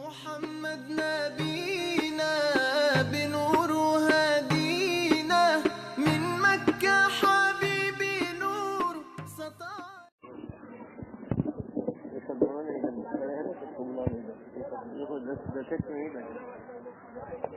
محمد نبينا بنور هدينا من مكة حبيبي نور سطع.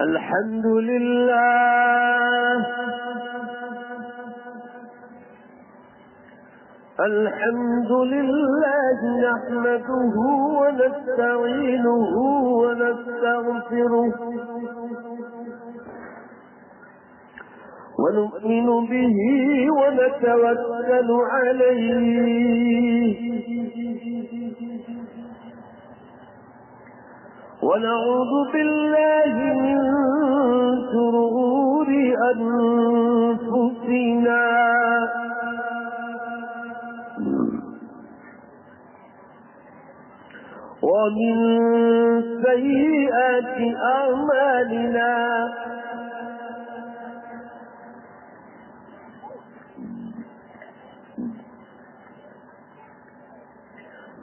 الحمد لله، الحمد لله نحمده ونستعينه ونستغفره ونؤمن به ونتوكل عليه ونعوذ بالله من شرور أنفسنا ومن سيئات أعمالنا،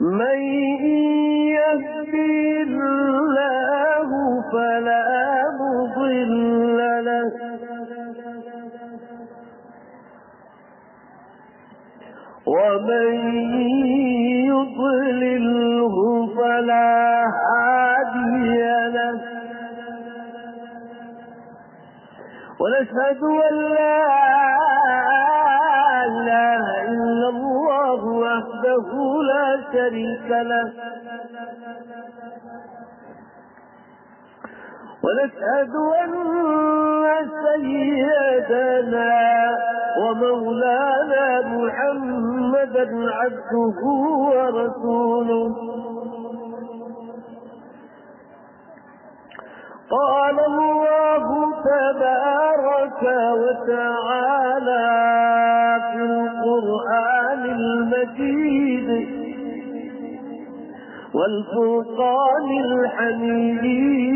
من يهدي الله فلا مضل له ومن يضلله فلا هادي له، ونشهد أن لا إله إلا الله وحده لا شريك له، ونشهد أن سيدنا ومولانا محمدا عبده ورسوله. قال الله تبارك وتعالى في القرآن المجيد والفرقان الحميد: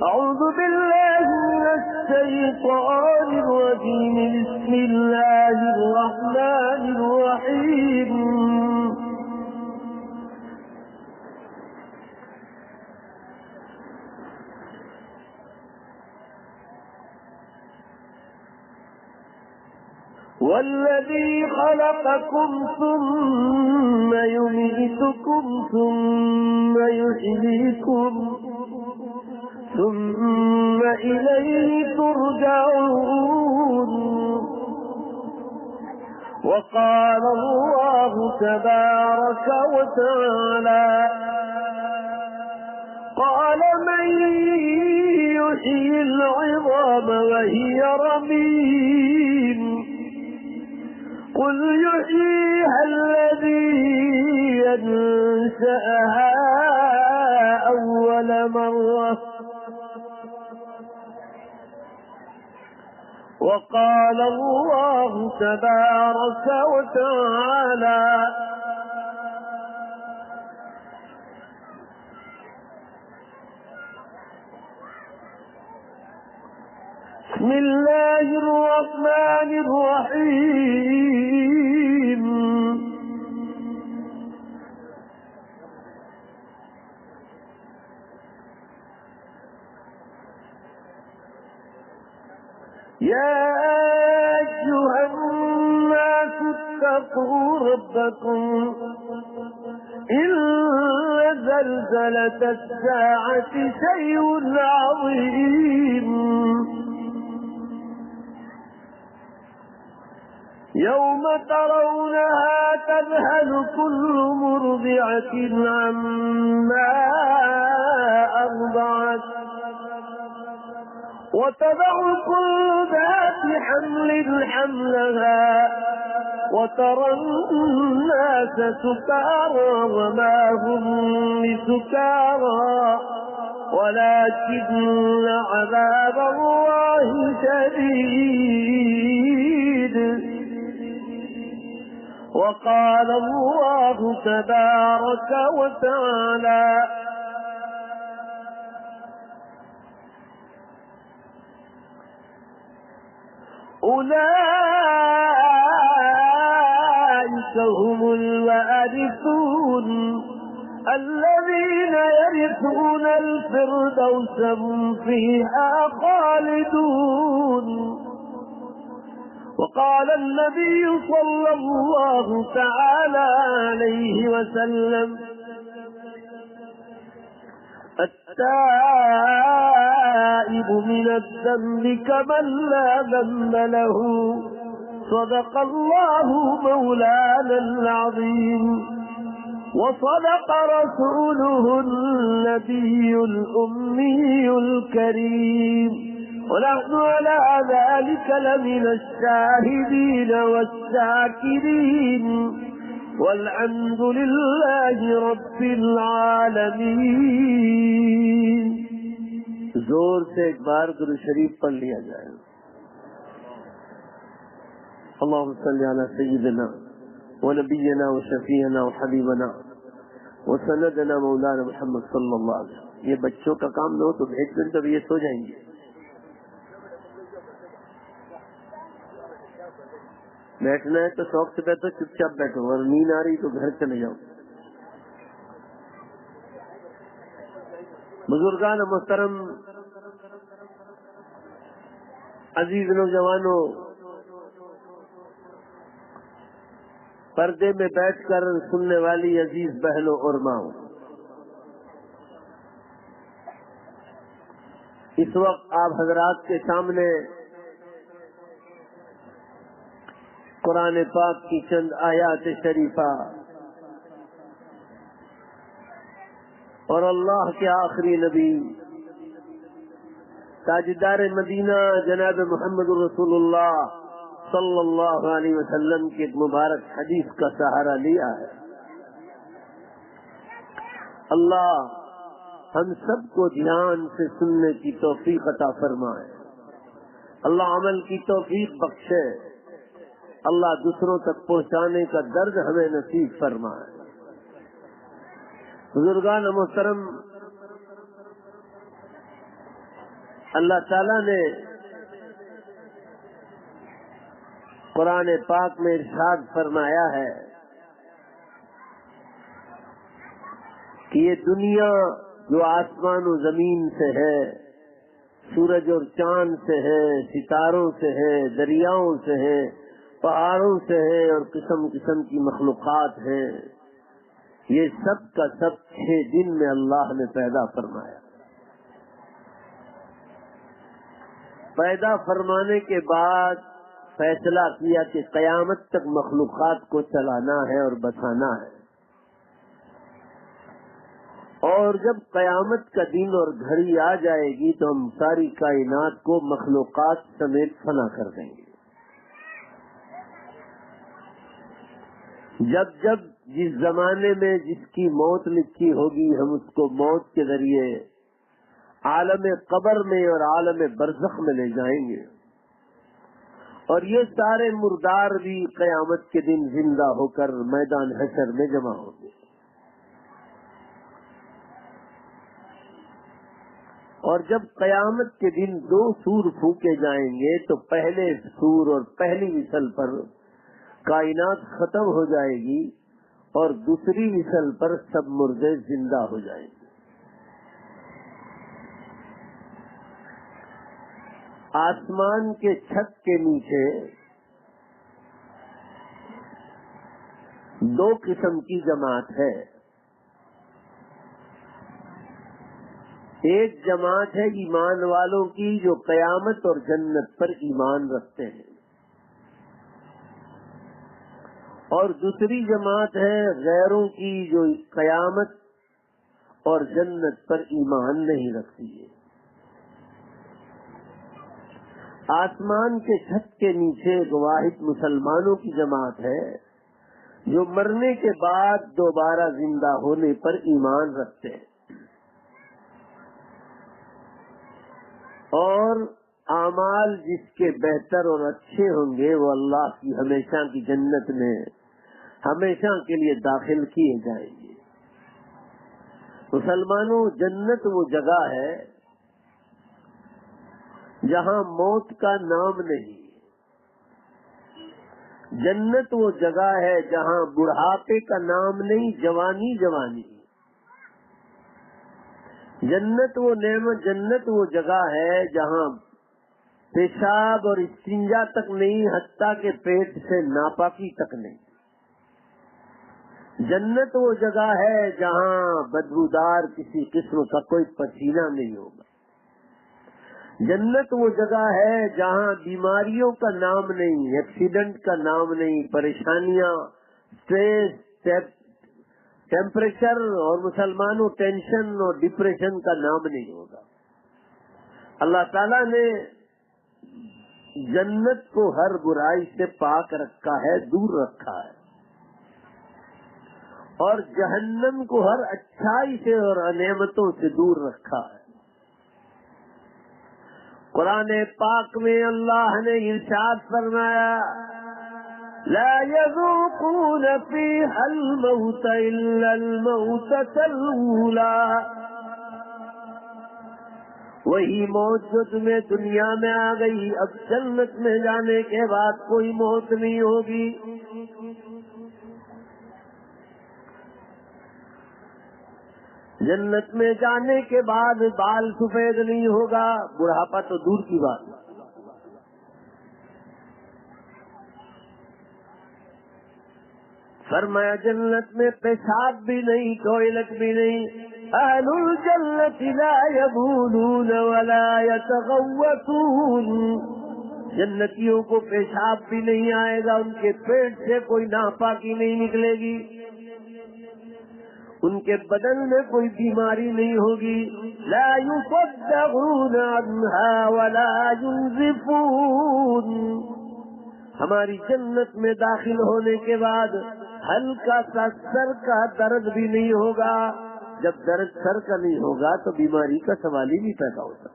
أعوذ بالله من الشيطان الرجيم، بسم الله الرحمن الرحيم. والذي خلقكم ثم يميتكم ثم يحييكم ثم إليه ترجعون. وقال الله تبارك وتعالى: قال: من يحيي العظام وهي رميم؟ قل يحييها الذي ينشأها أول مرة. وقال الله تبارك وتعالى: بسم الله الرحمن الرحيم. يا أيها الناس اتقوا ربكم، إن زلزلة الساعة شيء عظيم، يوم ترونها تذهل كل مرضعة عما أرضعت وتضع كل ذات حمل حملها وترى الناس سكارى وما هم بسكارى ولكن عذاب الله شديد. وقال الله تبارك وتعالى أولئك هم الوارثون الذين يرثون الفردوس هم فيها خالدون. وقال النبي صلى الله تعالى عليه وسلم التائب من الذنب كمن لا ذنب له صدق الله مولانا العظيم وصدق رسوله النبي الأمي الكريم ونحن على ذلك لمن الشاهدين والشاكرين والحمد لله رب العالمين. زور سے ایک بار درود شریف پڑھ لیا جائے. اللهم صل على سيدنا ونبينا وشفيعنا وحبيبنا وسندنا مولانا محمد صلی اللہ علیہ وسلم. یہ بچوں کا کام نہ ہو تو ایک منٹ اب یہ سو جائیں گے. بیٹھنا ہے تو شوق سے بیٹھو, چپ چاپ بیٹھو, اور نیند آ رہی تو گھر چلے جاؤ. بزرگان محترم, عزیز نوجوانوں, پردے میں بیٹھ کر سننے والی عزیز بہنوں اور ماؤں, اس وقت آپ حضرات کے سامنے قرآن پاک کی چند آیات شریفہ اور اللہ کے آخری نبی تاجدار مدینہ جناب محمد رسول اللہ صلی اللہ علیہ وسلم کی ایک مبارک حدیث کا سہارا لیا ہے. اللہ ہم سب کو دھیان سے سننے کی توفیق عطا فرمائے. اللہ عمل کی توفیق بخشے. اللہ دوسروں تک پہنچانے کا درد ہمیں نصیب فرمائے. بزرگان محترم, اللہ تعالیٰ نے قرآن پاک میں ارشاد فرمایا ہے کہ یہ دنیا جو آسمان و زمین سے ہے, سورج اور چاند سے ہے, ستاروں سے ہے, دریاؤں سے ہے, پہاڑوں سے ہے, اور قسم قسم کی مخلوقات ہیں, یہ سب کا سب 6 دن میں اللہ نے پیدا فرمایا. پیدا فرمانے کے بعد فیصلہ کیا کہ قیامت تک مخلوقات کو چلانا ہے اور بسانا ہے, اور جب قیامت کا دن اور گھڑی آ جائے گی تو ہم ساری کائنات کو مخلوقات سمیت فنا کر دیں گے. جب جب جس زمانے میں جس کی موت لکھی ہوگی ہم اس کو موت کے ذریعے عالم قبر میں اور عالم برزخ میں لے جائیں گے, اور یہ سارے مردار بھی قیامت کے دن زندہ ہو کر میدان حشر میں جمع ہوں گے. اور جب قیامت کے دن 2 سور پھونکے جائیں گے تو پہلے سور اور پہلی وصل پر کائنات ختم ہو جائے گی, اور دوسری وصل پر سب مردے زندہ ہو جائیں گے. آسمان کے چھت کے نیچے 2 قسم کی جماعت ہے. ایک جماعت ہے ایمان والوں کی جو قیامت اور جنت پر ایمان رکھتے ہیں, اور دوسری جماعت ہے غیروں کی جو قیامت اور جنت پر ایمان نہیں رکھتی ہے. آسمان کے چھت کے نیچے ایک واحد مسلمانوں کی جماعت ہے جو مرنے کے بعد دوبارہ زندہ ہونے پر ایمان رکھتے ہیں اور اعمال جس کے بہتر اور اچھے ہوں گے وہ اللہ کی ہمیشہ کی جنت میں ہمیشہ کے لیے داخل کیے جائیں گے۔ مسلمانوں، جنت وہ جگہ ہے جہاں موت کا نام نہیں، جنت وہ جگہ ہے جہاں بڑھاپے کا نام نہیں، جوانی جوانی، جنت وہ نعمت، جنت وہ جگہ ہے جہاں پیشاب اور استنجا تک نہیں، حتیٰ کہ پیٹ سے ناپاکی تک نہیں، جنت وہ جگہ ہے جہاں بدبودار کسی قسم کا کوئی پسینہ نہیں ہوگا، جنت وہ جگہ ہے جہاں بیماریوں کا نام نہیں، ایکسیڈنٹ کا نام نہیں، پریشانیاں، اسٹریس، ٹیمپریچر اور مسلمانوں ٹینشن اور ڈپریشن کا نام نہیں ہوگا۔ اللہ تعالیٰ نے جنت کو ہر برائی سے پاک رکھا ہے، دور رکھا ہے، اور جہنم کو ہر اچھائی سے اور نعمتوں سے دور رکھا ہے۔ قرآن پاک میں اللہ نے ارشاد فرمایا لا يذوقون فيها الموت إلا الموتة الأولى، وہی موت جو تمہیں دنیا میں آ گئی، اب جنت میں جانے کے بعد کوئی موت نہیں ہوگی۔ جنت میں جانے کے بعد بال سفید نہیں ہوگا، بڑھاپا تو دور کی بات ہے۔ فرمایا جنت میں پیشاب بھی نہیں، ٹوائلٹ بھی نہیں۔ اہل الجنت لا یبولون ولا یتغوطون، جنتیوں کو پیشاب بھی نہیں آئے گا، ان کے پیٹ سے کوئی ناپاکی نہیں نکلے گی، ان کے بدن میں کوئی بیماری نہیں ہوگی۔ لا يصدعون عنها ولا ينزفون، ہماری جنت میں داخل ہونے کے بعد ہلکا سا سر کا درد بھی نہیں ہوگا۔ جب درد سر کا نہیں ہوگا تو بیماری کا سوال ہی نہیں پیدا ہوتا۔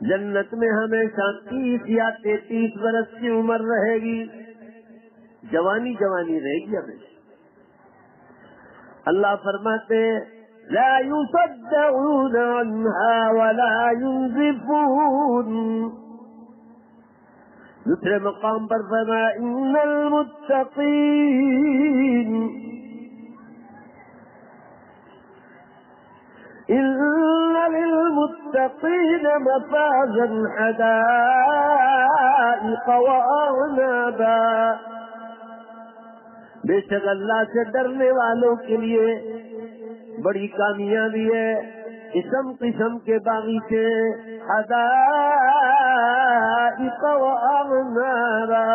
جنت میں ہمیشہ 30 یا 33 برس کی عمر رہے گی، جوانی جوانی رہے گی ہمیشہ۔ اللہ فرماتے لا يصدعون عنها ولا ينزفون، دوسرے مقام پر فرمایا ان المتقین ان للمتقین مفازا حدائق واعنابا، بے شک اللہ سے ڈرنے والوں کے لیے بڑی کامیابی ہے، قسم قسم کے باغیچے، حدائق واعنابا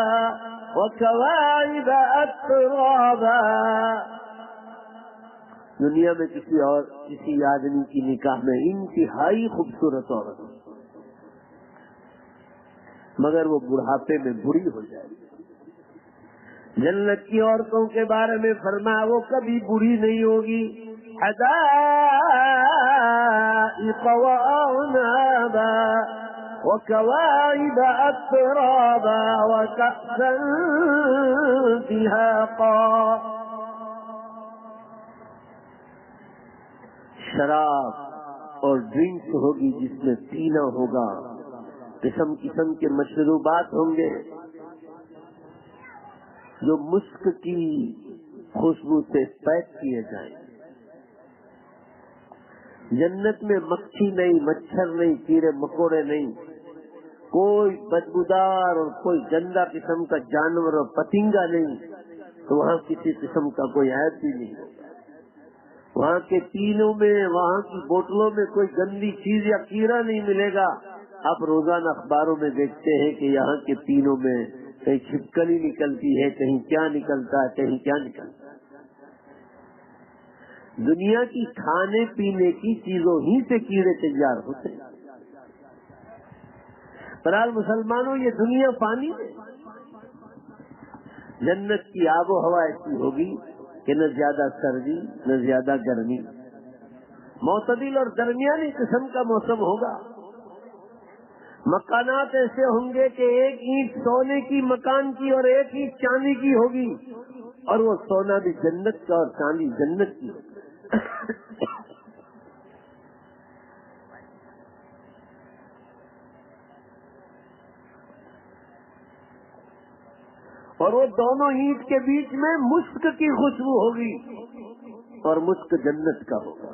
وکواعب اترابا۔ دنیا میں کسی آدمی کی نکاح میں انتہائی خوبصورت عورت، مگر وہ بڑھاپے میں بری ہو جائے گی۔ جنت کی عورتوں کے بارے میں فرمایا وہ کبھی بری نہیں ہوگی۔ حدائق واعنابا وکواعب اترابا وکأسا دہاقا، شراب اور ڈرنکس ہوگی جس میں پینا ہوگا، قسم قسم کے مشروبات ہوں گے جو مسک کی خوشبو سے پیک کیے جائیں۔ جنت میں مکھی نہیں، مچھر نہیں، کیڑے مکوڑے نہیں، کوئی بدبودار اور کوئی گندا قسم کا جانور اور پتنگا نہیں، تو وہاں کسی قسم کا کوئی عیب بھی نہیں ہوگا۔ وہاں کے پینوں میں، وہاں کی بوتلوں میں کوئی گندی چیز یا کیڑا نہیں ملے گا۔ آپ روزانہ اخباروں میں دیکھتے ہیں کہ یہاں کے پینوں میں کہیں چھپکلی نکلتی ہے، کہیں کیا نکلتا ہے، کہیں کیا نکلتا ہے۔ دنیا کی کھانے پینے کی چیزوں ہی سے کیڑے تیار ہوتے ہیں۔ برحال مسلمانوں، یہ دنیا فانی ہے۔ جنت کی آب و ہوا ایسی ہوگی کہ نہ زیادہ سردی نہ زیادہ گرمی، معتدل اور درمیانی قسم کا موسم ہوگا۔ مکانات ایسے ہوں گے کہ ایک اینٹ سونے کی مکان کی اور ایک اینٹ چاندی کی ہوگی، اور وہ سونا بھی جنت کا اور چاندی جنت کی ہوگی۔ اور وہ دونوں اینٹ کے بیچ میں مشک کی خوشبو ہوگی، اور مشک جنت کا ہوگا۔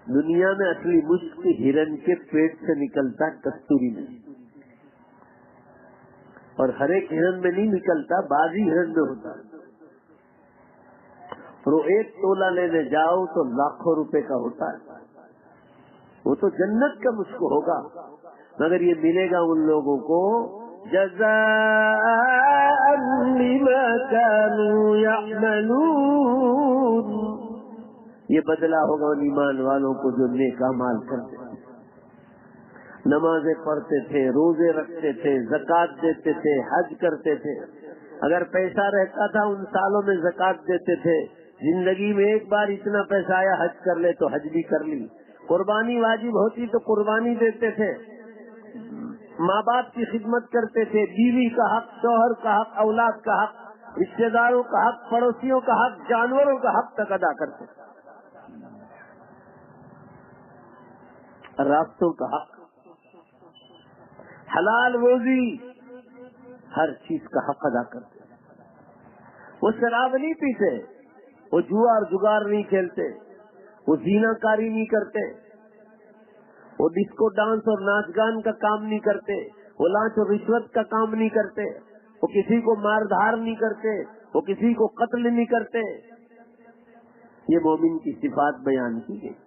دنیا میں اصلی مشک ہرن کے پیٹ سے نکلتا، کستوری میں، اور ہر ایک ہرن میں نہیں نکلتا، بازی ہرن میں ہوتا۔ اور وہ ایک تولہ لینے جاؤ تو لاکھوں روپے کا ہوتا ہے، وہ تو جنت کا مشک ہوگا۔ مگر یہ ملے گا ان لوگوں کو جزاء بما كانوا يعملون، یہ بدلہ ہوگا ان ایمان والوں کو جو نیک اعمال کرتے تھے، نمازیں پڑھتے تھے، روزے رکھتے تھے، زکوٰۃ دیتے تھے، حج کرتے تھے۔ اگر پیسہ رہتا تھا ان سالوں میں زکوٰۃ دیتے تھے، زندگی میں ایک بار اتنا پیسہ آیا حج کر لے تو حج بھی کر لی، قربانی واجب ہوتی تو قربانی دیتے تھے، ماں باپ کی خدمت کرتے تھے، بیوی کا حق، شوہر کا حق، اولاد کا حق، رشتے داروں کا حق، پڑوسیوں کا حق، جانوروں کا حق تک ادا کرتے تھے، راستوں کا حق، حلال روزی، ہر چیز کا حق ادا کرتے تھے۔ وہ شراب نہیں پیتے، وہ جوا اور جگار نہیں کھیلتے، وہ زینہ کاری نہیں کرتے، وہ ڈسکو ڈانس اور ناچ گان کا کام نہیں کرتے، وہ لانچ اور رشوت کا کام نہیں کرتے، وہ کسی کو مار دھار نہیں کرتے، وہ کسی کو قتل نہیں کرتے۔ یہ مومن کی صفات بیان کی گئی۔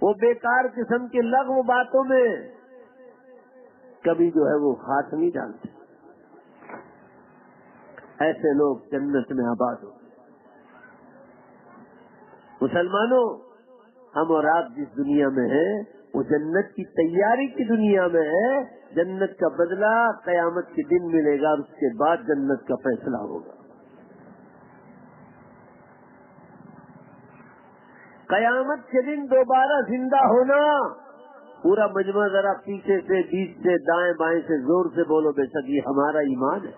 وہ بیکار قسم کے لغو باتوں میں کبھی جو ہے وہ ہاتھ نہیں ڈالتے۔ ایسے لوگ جنت میں آباد ہو۔ مسلمانوں، ہم اور آپ جس دنیا میں ہیں وہ جنت کی تیاری کی دنیا میں ہے۔ جنت کا بدلہ قیامت کے دن ملے گا، اور اس کے بعد جنت کا فیصلہ ہوگا۔ قیامت کے دن دوبارہ زندہ ہونا، پورا مجمع ذرا پیچھے سے، بیچ سے، دائیں بائیں سے زور سے بولو، بے شک یہ ہمارا ایمان ہے۔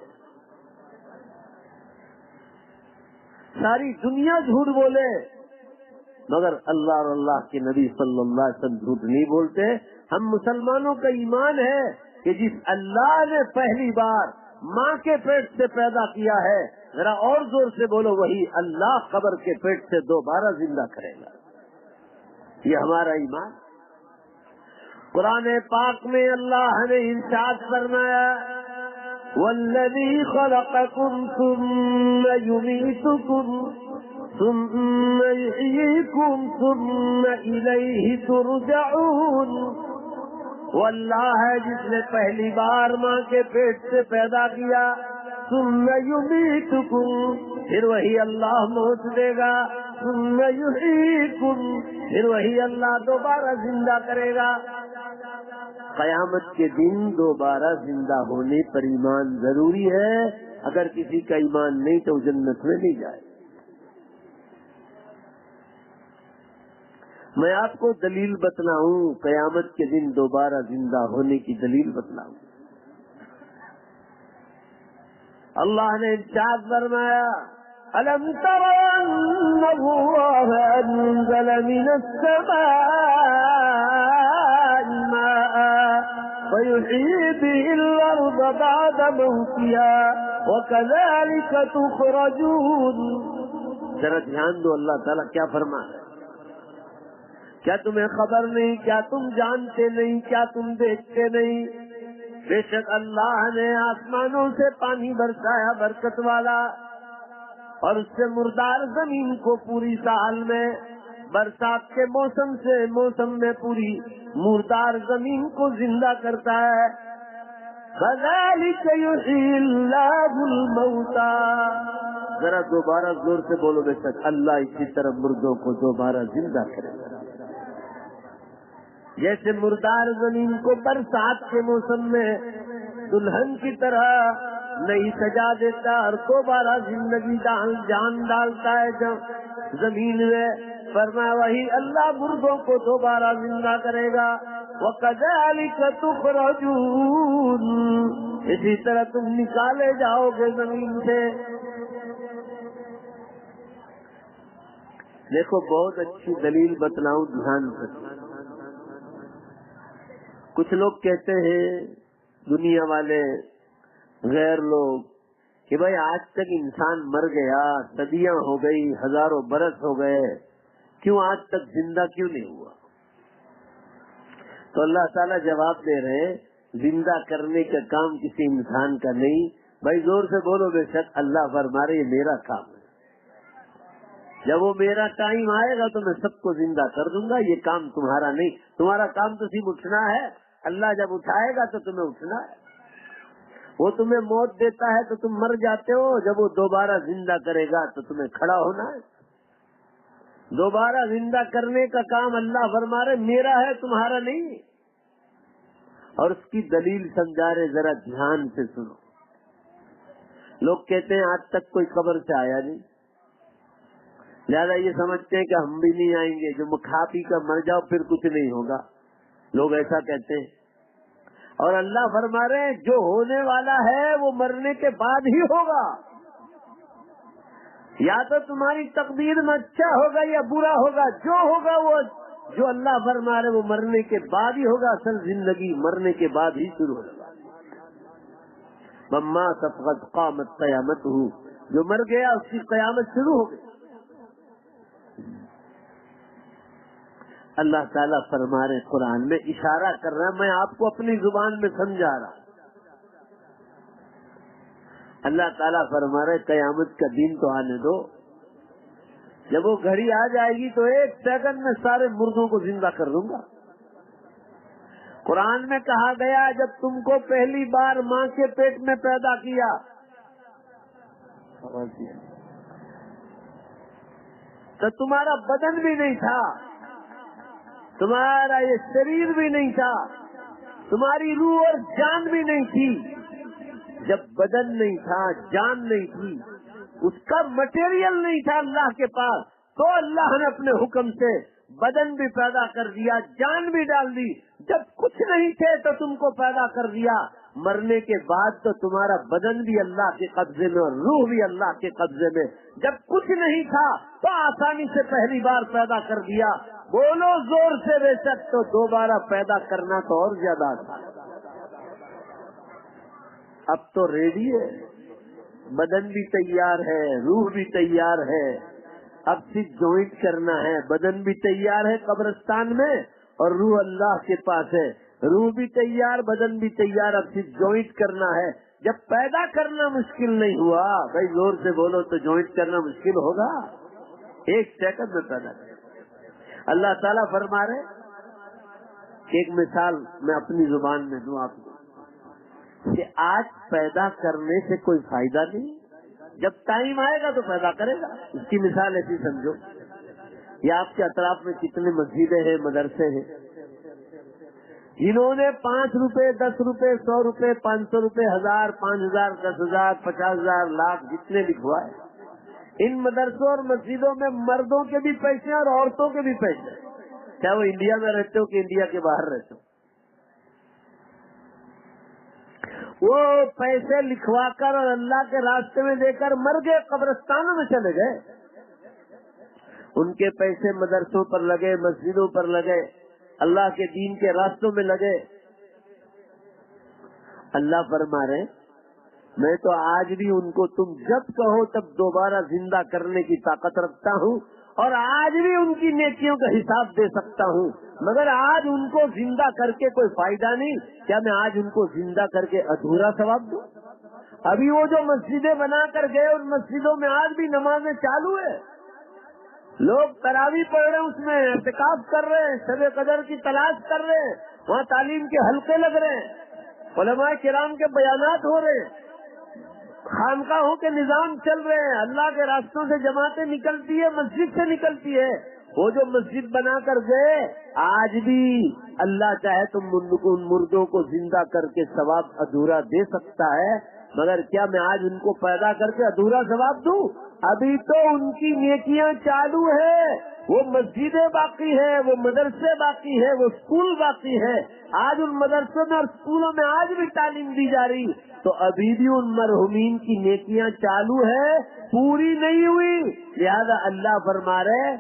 ساری دنیا جھوٹ بولے مگر اللہ اور اللہ کے نبی صلی اللہ علیہ وسلم جھوٹ نہیں بولتے۔ ہم مسلمانوں کا ایمان ہے کہ جس اللہ نے پہلی بار ماں کے پیٹ سے پیدا کیا ہے، ذرا اور زور سے بولو، وہی اللہ قبر کے پیٹ سے دوبارہ زندہ کرے گا۔ یہ ہمارا ایمان۔ قرآن پاک میں اللہ نے ارشاد فرمایا، وَالَّذِي خَلَقَكُمْ ثُمَّ يُمِيتُكُمْ ثُمَّ يُحْيِيكُمْ ثُمَّ إِلَيْهِ تُرْجَعُونَ۔ وہ اللہ ہے جس نے پہلی بار ماں کے پیٹ سے پیدا کیا، ثُمَّ يُمِيتُكُمْ، پھر وہی اللہ موت دے گا، ثُمَّ يُحْيِيكُمْ، پھر وہی اللہ دوبارہ زندہ کرے گا۔ قیامت کے دن دوبارہ زندہ ہونے پر ایمان ضروری ہے۔ اگر کسی کا ایمان نہیں تو جنت میں نہیں جائے۔ میں آپ کو دلیل بتلاؤں، قیامت کے دن دوبارہ زندہ ہونے کی دلیل بتلاؤں۔ اللہ نے ارشاد فرمایا، أَلَمْ تَرَ أَنَّ اللَّهَ أَنزَلَ مِنَ السَّمَاءِ مَاءً فَيُحْيِي بِهِ الْأَرْضَ بَعْدَ مَوْتِهَا وَكَذَلِكَ تُخْرَجُونَ۔ ذرا دھیان دو، اللہ تعالیٰ کیا فرما ہے۔ کیا تمہیں خبر نہیں؟ کیا تم جانتے نہیں؟ کیا تم دیکھتے نہیں؟ بے شک اللہ نے آسمانوں سے پانی برسایا برکت والا، اور اس سے مردار زمین کو پوری سال میں برسات کے موسم سے موسم میں پوری مردار زمین کو زندہ کرتا ہے۔ كَذَلِكَ يُحْيِي اللَّهُ الْمَوْتَى، ذرا دوبارہ زور سے بولو بے شک اللہ اسی طرح مردوں کو دوبارہ زندہ کرے گا. جیسے مردار زمین کو برسات کے موسم میں دلہن کی طرح نئی سجا دیتا اور دوبارہ زندگی جان ڈالتا ہے جب زمین میں، فرمایا وہی اللہ مردوں کو دوبارہ زندہ کرے گا. وَكَذَلِكَ تُخْرَجُونَ، اسی طرح تم نکالے جاؤ گے زمین سے. دیکھو بہت اچھی دلیل بتلاؤں دھیان سے. کچھ لوگ کہتے ہیں دنیا والے غیر لوگ کہ بھائی آج تک انسان مر گیا، صدیاں ہو گئی، ہزاروں برس ہو گئے، کیوں آج تک زندہ کیوں نہیں ہوا؟ تو اللہ تعالیٰ جواب دے رہے زندہ کرنے کا کام کسی انسان کا نہیں. بھائی زور سے بولو بے شک اللہ فرما رہے یہ میرا کام ہے. جب وہ میرا ٹائم آئے گا تو میں سب کو زندہ کر دوں گا. یہ کام تمہارا نہیں، تمہارا کام تو صرف اٹھنا ہے. اللہ جب اٹھائے گا تو تمہیں اٹھنا ہے. وہ تمہیں موت دیتا ہے تو تم مر جاتے ہو، جب وہ دوبارہ زندہ کرے گا تو تمہیں کھڑا ہونا ہے. دوبارہ زندہ کرنے کا کام اللہ فرما رہے میرا ہے، تمہارا نہیں. اور اس کی دلیل سمجھا رہے، ذرا دھیان سے سنو. لوگ کہتے ہیں آج تک کوئی قبر سے آیا نہیں، لہذا یہ سمجھتے ہیں کہ ہم بھی نہیں آئیں گے، جو کھا پی کر مر جاؤ پھر کچھ نہیں ہوگا. لوگ ایسا کہتے ہیں. اور اللہ فرما رہے ہیں جو ہونے والا ہے وہ مرنے کے بعد ہی ہوگا. یا تو تمہاری تقدیر میں اچھا ہوگا یا برا ہوگا، جو ہوگا وہ جو اللہ فرما رہے وہ مرنے کے بعد ہی ہوگا. اصل زندگی مرنے کے بعد ہی شروع ہوگا. مما سفقت قامت قیامت ہو، جو مر گیا اس کی قیامت شروع ہو گئی. اللہ تعالیٰ فرما رہے قرآن میں اشارہ کر رہا ہے، میں آپ کو اپنی زبان میں سمجھا رہا. اللہ تعالیٰ فرما رہے قیامت کا دن تو آنے دو، جب وہ گھڑی آ جائے گی تو 1 سیکنڈ میں سارے مردوں کو زندہ کر دوں گا. قرآن میں کہا گیا جب تم کو پہلی بار ماں کے پیٹ میں پیدا کیا تو تمہارا بدن بھی نہیں تھا، تمہارا یہ شریر بھی نہیں تھا، تمہاری روح اور جان بھی نہیں تھی. جب بدن نہیں تھا، جان نہیں تھی، اس کا مٹیریل نہیں تھا اللہ کے پاس، تو اللہ نے اپنے حکم سے بدن بھی پیدا کر دیا، جان بھی ڈال دی. جب کچھ نہیں تھے تو تم کو پیدا کر دیا. مرنے کے بعد تو تمہارا بدن بھی اللہ کے قبضے میں اور روح بھی اللہ کے قبضے میں. جب کچھ نہیں تھا تو آسانی سے پہلی بار پیدا کر دیا. بولو زور سے بے شک، تو دوبارہ پیدا کرنا تو اور زیادہ آسان. اب تو ریڈی ہے، بدن بھی تیار ہے، روح بھی تیار ہے. اب صرف جوائنٹ کرنا ہے. بدن بھی تیار ہے قبرستان میں اور روح اللہ کے پاس ہے. روح بھی تیار، بدن بھی تیار، اب صرف جوائنٹ کرنا ہے. جب پیدا کرنا مشکل نہیں ہوا، بھائی زور سے بولو، تو جوائنٹ کرنا مشکل ہوگا؟ 1 سیکنڈ میں پیدا کرنا. اللہ تعالیٰ فرما رہے کہ ایک مثال میں اپنی زبان میں دوں آپ کو کہ آج پیدا کرنے سے کوئی فائدہ نہیں، جب ٹائم آئے گا تو پیدا کرے گا. اس کی مثال ایسی سمجھو، یہ آپ کے اطراف میں کتنے مسجدیں ہیں، مدرسے ہیں، جنہوں نے 5 روپے 10 روپے 100 روپے 500 روپے 1000 5000 10,000 50,000 لاکھ جتنے لکھوائے، ان مدرسوں اور مسجدوں میں مردوں کے بھی پیسے اور عورتوں کے بھی پیسے، چاہے وہ انڈیا میں رہتے ہو کہ انڈیا کے باہر رہتے ہو. وہ پیسے لکھوا کر اور اللہ کے راستے میں دے کر مر گئے، قبرستانوں میں چلے گئے. ان کے پیسے مدرسوں پر لگے، مسجدوں پر لگے، اللہ کے دین کے راستوں میں لگے. اللہ فرما رہے میں تو آج بھی ان کو تم جب کہو تب دوبارہ زندہ کرنے کی طاقت رکھتا ہوں، اور آج بھی ان کی نیکیوں کا حساب دے سکتا ہوں. مگر آج ان کو زندہ کر کے کوئی فائدہ نہیں. کیا میں آج ان کو زندہ کر کے ادھورا ثواب دوں؟ ابھی وہ جو مسجدیں بنا کر گئے ان مسجدوں میں آج بھی نمازیں چالو ہے، لوگ تراویح پڑھ رہے ہیں، اس میں اعتکاف کر رہے ہیں، شب قدر کی تلاش کر رہے ہیں، وہاں تعلیم کے حلقے لگ رہے ہیں، علماء کرام کے بیانات ہو رہے ہیں. خانقاہوں کے نظام چل رہے ہیں، اللہ کے راستوں سے جماعتیں نکلتی ہے، مسجد سے نکلتی ہے، وہ جو مسجد بنا کر گئے آج بھی اللہ چاہے تو ان مردوں کو زندہ کر کے ثواب ادھورا دے سکتا ہے، مگر کیا میں آج ان کو پیدا کر کے ادھورا ثواب دوں؟ ابھی تو ان کی نیکیاں چالو ہے، وہ مسجدیں باقی ہے، وہ مدرسے باقی ہے، وہ اسکول باقی ہے، آج ان مدرسوں میں اور اسکولوں میں آج بھی تعلیم دی جا رہی، تو ابھی بھی ان مرحومین کی نیکیاں چالو ہے، پوری نہیں ہوئی، لہذا اللہ فرما رہے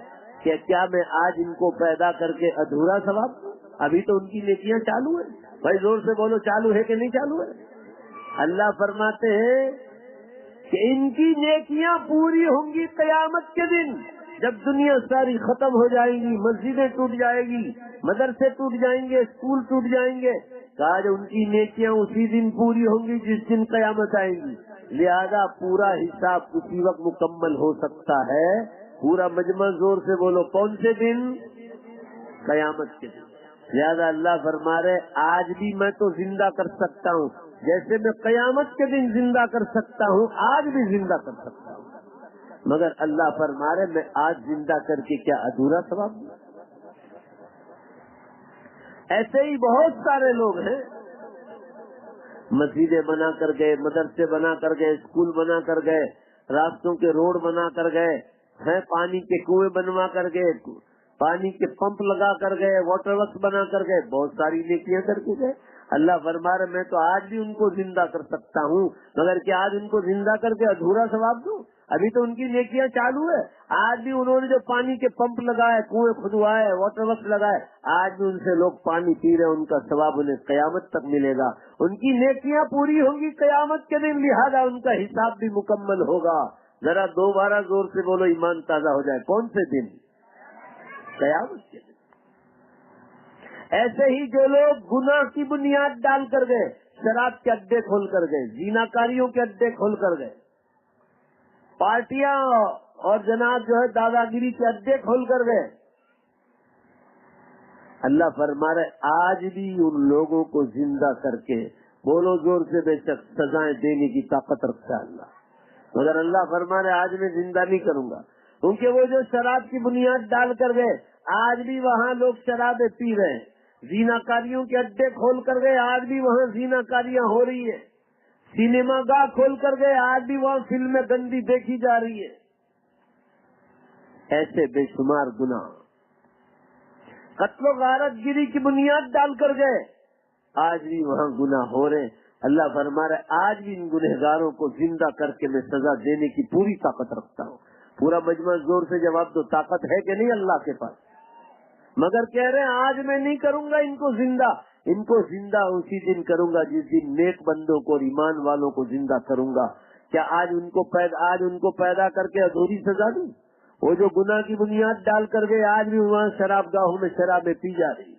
کہ کیا میں آج ان کو پیدا کر کے ادھورا ثواب دوں؟ ابھی تو ان کی نیکیاں چالو ہے۔ بھائی زور سے بولو، چالو ہے کہ نہیں چالو ہے؟ اللہ فرماتے ہیں کہ ان کی نیکیاں پوری ہوں گی قیامت کے دن، جب دنیا ساری ختم ہو جائے گی، مسجدیں ٹوٹ جائے گی، مدرسے ٹوٹ جائیں گے، اسکول ٹوٹ جائیں گے، آج ان کی نیکیاں اسی دن پوری ہوں گی جس دن قیامت آئے گی، لہذا پورا حساب اسی وقت مکمل ہو سکتا ہے۔ پورا مجمع زور سے بولو، کون سے دن؟ قیامت کے دن۔ لہذا اللہ فرما رہے آج بھی میں تو زندہ کر سکتا ہوں، جیسے میں قیامت کے دن زندہ کر سکتا ہوں آج بھی زندہ کر سکتا ہوں، مگر اللہ فرما رہے میں آج زندہ کر کے کیا ادھورا ثواب دوں؟ ایسے ہی بہت سارے لوگ ہیں، مسجدیں بنا کر گئے، مدرسے بنا کر گئے، اسکول بنا کر گئے، راستوں کے روڈ بنا کر گئے ہیں، پانی کے کنویں بنوا کر گئے، پانی کے پمپ لگا کر گئے، واٹر ورکس بنا کر گئے، بہت ساری نیکیاں کر کے گئے۔ اللہ فرما رہے میں تو آج بھی ان کو زندہ کر سکتا ہوں، مگر کیا آج ان کو زندہ کر کے ادھورا ثواب دوں؟ ابھی تو ان کی نیکیاں چالو ہے، آج بھی انہوں نے جو پانی کے پمپ لگائے، کنویں کھدوائے، واٹر ورکس لگائے، آج بھی ان سے لوگ پانی پی رہے، ان کا ثواب انہیں قیامت تک ملے گا، ان کی نیکیاں پوری ہوں گی قیامت کے دن، لہذا ان کا حساب بھی مکمل ہوگا۔ ذرا دوبارہ زور سے بولو، ایمان تازہ ہو جائے، کون سے دن؟ قیامت کے دن۔ ایسے ہی جو لوگ گناہ کی بنیاد ڈال کر گئے، شراب کے اڈے کھول کر گئے، زیناکاریوں کے اڈے کھول کر گئے، پارٹیاں اور جناب جو ہے دادا گیری کے اڈے کھول کر گئے، اللہ فرما رہے آج بھی ان لوگوں کو زندہ کر کے، بولو زور سے، بے شک سزائیں دینے کی طاقت رکھتا ہے اللہ، مگر اللہ فرما رہے آج میں زندہ نہیں کروں گا، کیونکہ وہ جو شراب کی بنیاد ڈال کر گئے آج بھی وہاں لوگ شرابیں پی رہے ہیں، زیناکاریوں کے اڈے کھول کر گئے آج بھی وہاں زیناکاریاں ہو رہی ہے، سینما گاہ کھول کر گئے آج بھی وہاں فلمیں گندی دیکھی جا رہی ہے، ایسے بے شمار گناہ، قتل و غارت گیری کی بنیاد ڈال کر گئے آج بھی وہاں گناہ ہو رہے ہیں۔ اللہ فرما رہا ہے آج بھی ان گنہگاروں کو زندہ کر کے میں سزا دینے کی پوری طاقت رکھتا ہوں۔ پورا مجمع زور سے جواب دو، طاقت ہے کہ نہیں اللہ کے پاس؟ مگر کہہ رہے ہیں آج میں نہیں کروں گا ان کو زندہ، ان کو زندہ اسی دن کروں گا جس دن نیک بندوں کو اور ایمان والوں کو زندہ کروں گا۔ کیا آج ان کو پیدا کر کے ادھوری سزا دوں؟ وہ جو گناہ کی بنیاد ڈال کر گئے آج بھی وہاں شراب گاہوں میں شرابیں پی جا رہی،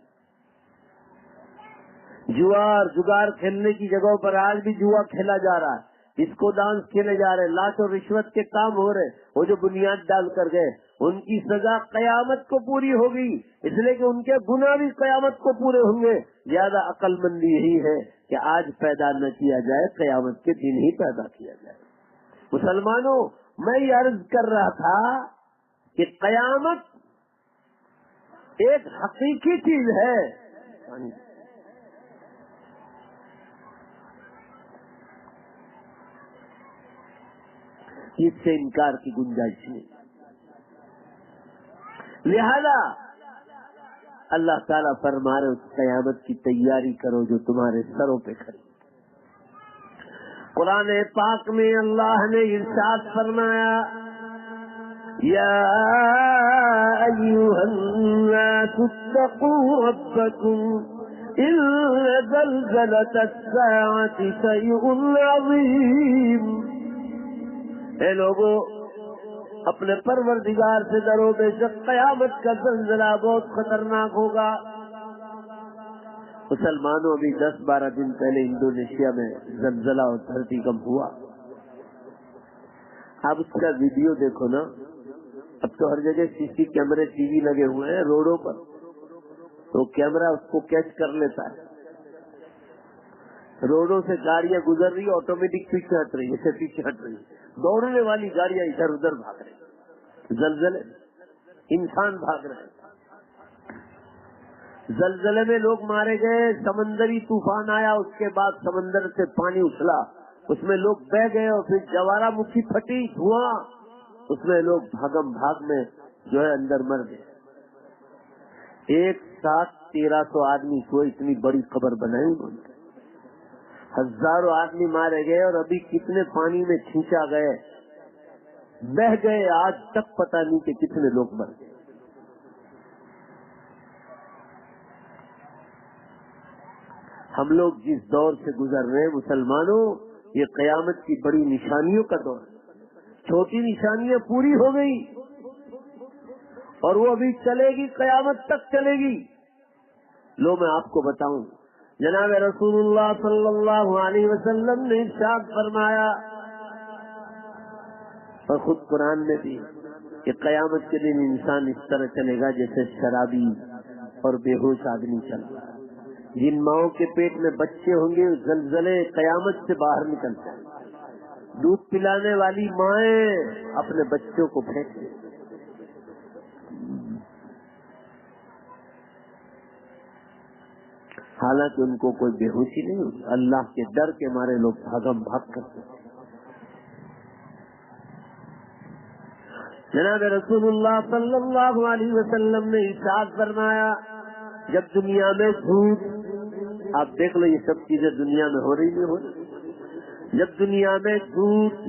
جگار کھیلنے کی جگہوں پر آج بھی جوا کھیلا جا رہا ہے، اس کو ڈانس کھیلے جا رہے، لاش اور رشوت کے کام ہو رہے، وہ جو بنیاد ڈال کر گئے ان کی سزا قیامت کو پوری ہوگی، اس لیے کہ ان کے گناہ بھی قیامت کو پورے ہوں گے۔ زیادہ عقل مندی یہی ہے کہ آج پیدا نہ کیا جائے، قیامت کے دن ہی پیدا کیا جائے۔ مسلمانوں، میں یہ عرض کر رہا تھا کہ قیامت ایک حقیقی چیز ہے، اس سے انکار کی گنجائش نہیں، لہذا اللہ تعالیٰ فرما رہے اس قیامت کی تیاری کرو جو تمہارے سروں پہ کھڑی۔ قرآن پاک میں اللہ نے ارشاد فرمایا یا ایھا الناس اتقوا ربکم ان زلزلۃ الساعۃ شیء عظیم، اے لوگوں اپنے پروردگار سے ڈرو، بے شک قیامت کا زلزلہ بہت خطرناک ہوگا۔ مسلمانوں، ابھی 10-12 دن پہلے انڈونیشیا میں زلزلہ اور دھرتی کمپ ہوا، اب اس کا ویڈیو دیکھو نا، اب تو ہر جگہ سی سی کیمرے ٹی وی لگے ہوئے ہیں روڈوں پر، تو کیمرہ اس کو کیچ کر لیتا ہے۔ روڈوں سے گاڑیاں گزر رہی، آٹومیٹک پیچھے ہٹ رہی ہے، پیچھے ہٹ رہی ہے، دوڑنے والی گاڑیاں ادھر ادھر بھاگ رہی، زلزلے انسان بھاگ رہے ہیں، زلزلے میں لوگ مارے گئے، سمندری طوفان آیا، اس کے بعد سمندر سے پانی اچھلا، اس میں لوگ بہ گئے، اور پھر جوارہ مکھی پھٹی، دھواں، اس میں لوگ بھاگم بھاگ میں جو ہے اندر مر گئے۔ ایک ساتھ 1300 آدمی کو اتنی بڑی قبر بنائی انہوں نے، ہزاروں آدمی مارے گئے، اور ابھی کتنے پانی میں کھینچا گئے، بہ گئے، آج تک پتہ نہیں کہ کتنے لوگ مر گئے۔ ہم لوگ جس دور سے گزر رہے ہیں مسلمانوں، یہ قیامت کی بڑی نشانیوں کا دور ہے، چھوٹی نشانیاں پوری ہو گئی اور وہ ابھی چلے گی، قیامت تک چلے گی۔ لو میں آپ کو بتاؤں، جناب رسول اللہ صلی اللہ علیہ وسلم نے ارشاد فرمایا، اور خود قرآن میں بھی، کہ قیامت کے دن انسان اس طرح چلے گا جیسے شرابی اور بے ہوش آدمی چل رہا ہے۔ جن ماؤں کے پیٹ میں بچے ہوں گے زلزلے قیامت سے باہر نکلتے ہیں، دودھ پلانے والی مائیں اپنے بچوں کو پھینک دیں، حالانکہ ان کو کوئی بے ہوشی نہیں ہوتی، اللہ کے ڈر کے مارے لوگ بھاگم بھاگ کرتے ہیں۔ جناب رسول اللہ صلی اللہ علیہ وسلم نے ارشاد فرمایا، جب دنیا میں جھوٹ، آپ دیکھ لو یہ سب چیزیں دنیا میں ہو رہی نہیں ہو رہی، جب دنیا میں جھوٹ،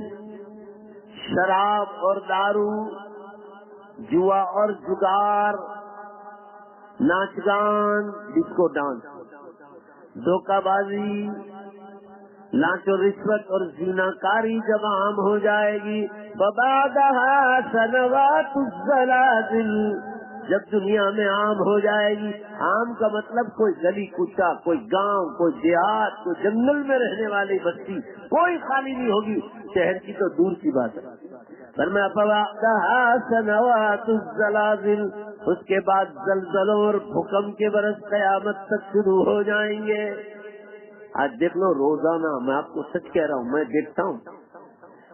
شراب اور دارو، جوا اور جگار، ناچ گان، ڈسکو ڈانس، دھوکہ بازی، لانچ و رشوت اور زنا کاری جب عام ہو جائے گی، فبعدها سنوات الزلازل، جب دنیا میں عام ہو جائے گی، عام کا مطلب کوئی گلی کوچا، کوئی گاؤں، کوئی دیہات، کوئی جنگل میں رہنے والی بستی کوئی خالی نہیں ہوگی، شہر کی تو دور کی بات ہے۔ فرمایا فبعدها سنوات الزلازل، اس کے بعد زلزلوں اور بھوکمپ کے برس قیامت تک شروع ہو جائیں گے۔ آج دیکھ لو روزانہ، میں آپ کو سچ کہہ رہا ہوں، میں دیکھتا ہوں،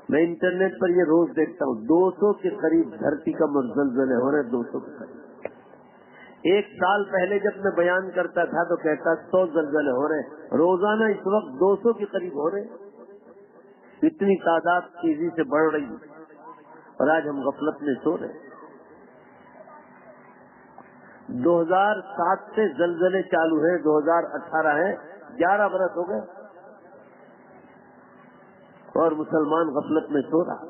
میں انٹرنیٹ پر یہ روز دیکھتا ہوں، 200 کے قریب دھرتی کا زلزلے ہو رہے، 200 کے قریب۔ ایک سال پہلے جب میں بیان کرتا تھا تو کہتا 100 زلزلے ہو رہے، روزانہ اس وقت 200 کے قریب ہو رہے، اتنی تعداد تیزی سے بڑھ رہی، اور آج ہم غفلت میں سو رہے۔ 2007 سے زلزلے چالو ہیں، 2018 ہے، 11 برس ہو گئے، اور مسلمان غفلت میں سو رہا۔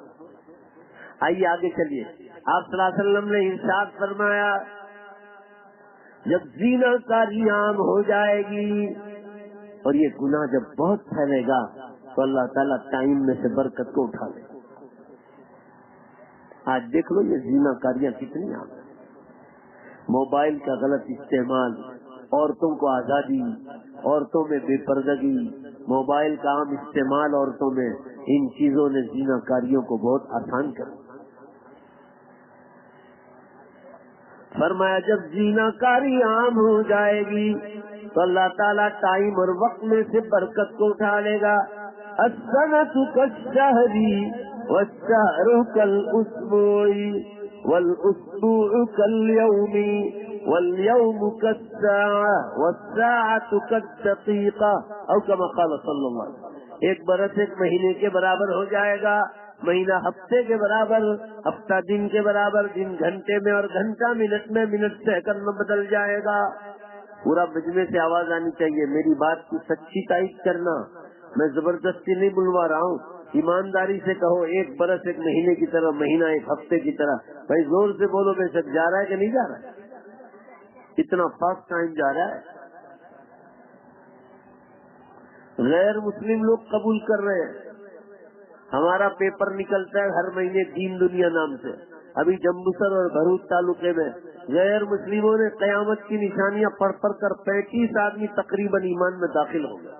آئیے آگے چلیے، آپ صلی اللہ علیہ وسلم نے ارشاد فرمایا، جب زنا کاری عام ہو جائے گی اور یہ گناہ جب بہت پھیلے گا تو اللہ تعالیٰ ٹائم میں سے برکت کو اٹھا لے۔ آج دیکھ لو یہ زنا کاریاں کتنی عام ہیں، موبائل کا غلط استعمال، عورتوں کو آزادی، عورتوں میں بے پردگی، موبائل کا عام استعمال عورتوں میں، ان چیزوں نے زنا کاریوں کو بہت آسان کر دیا۔ فرمایا جب زنا کاری عام ہو جائے گی تو اللہ تعالیٰ ٹائم اور وقت میں سے برکت کو اٹھا لے گا۔ السنۃ کالشہر والشہر کالاسبوع والاسبوع کالیوم والیوم کالساعہ والساعۃ کالدقیقہ، او کما قال صلی اللہ علیہ وسلم، ایک برس ایک مہینے کے برابر ہو جائے گا، مہینہ ہفتے کے برابر، ہفتہ دن کے برابر، دن گھنٹے میں، اور گھنٹہ منٹ میں، منٹ سیکنڈ میں بدل جائے گا۔ پورا مجمع سے آواز آنی چاہیے، میری بات کی سچی تائید کرنا، میں زبردستی نہیں بلوا رہا ہوں، ایمانداری سے کہو، ایک برس ایک مہینے کی طرح، مہینہ ایک ہفتے کی طرح، بھائی زور سے بولو، بے شک جا رہا ہے کہ نہیں جا رہا ہے؟ اتنا فاسٹ ٹائم جا رہا ہے، غیر مسلم لوگ قبول کر رہے ہیں۔ ہمارا پیپر نکلتا ہے ہر مہینے دین دنیا نام سے، ابھی جمبوسر اور بھروچ تعلقے میں غیر مسلموں نے قیامت کی نشانیاں پڑھ پڑھ کر 35 آدمی تقریباً ایمان میں داخل ہو گئے۔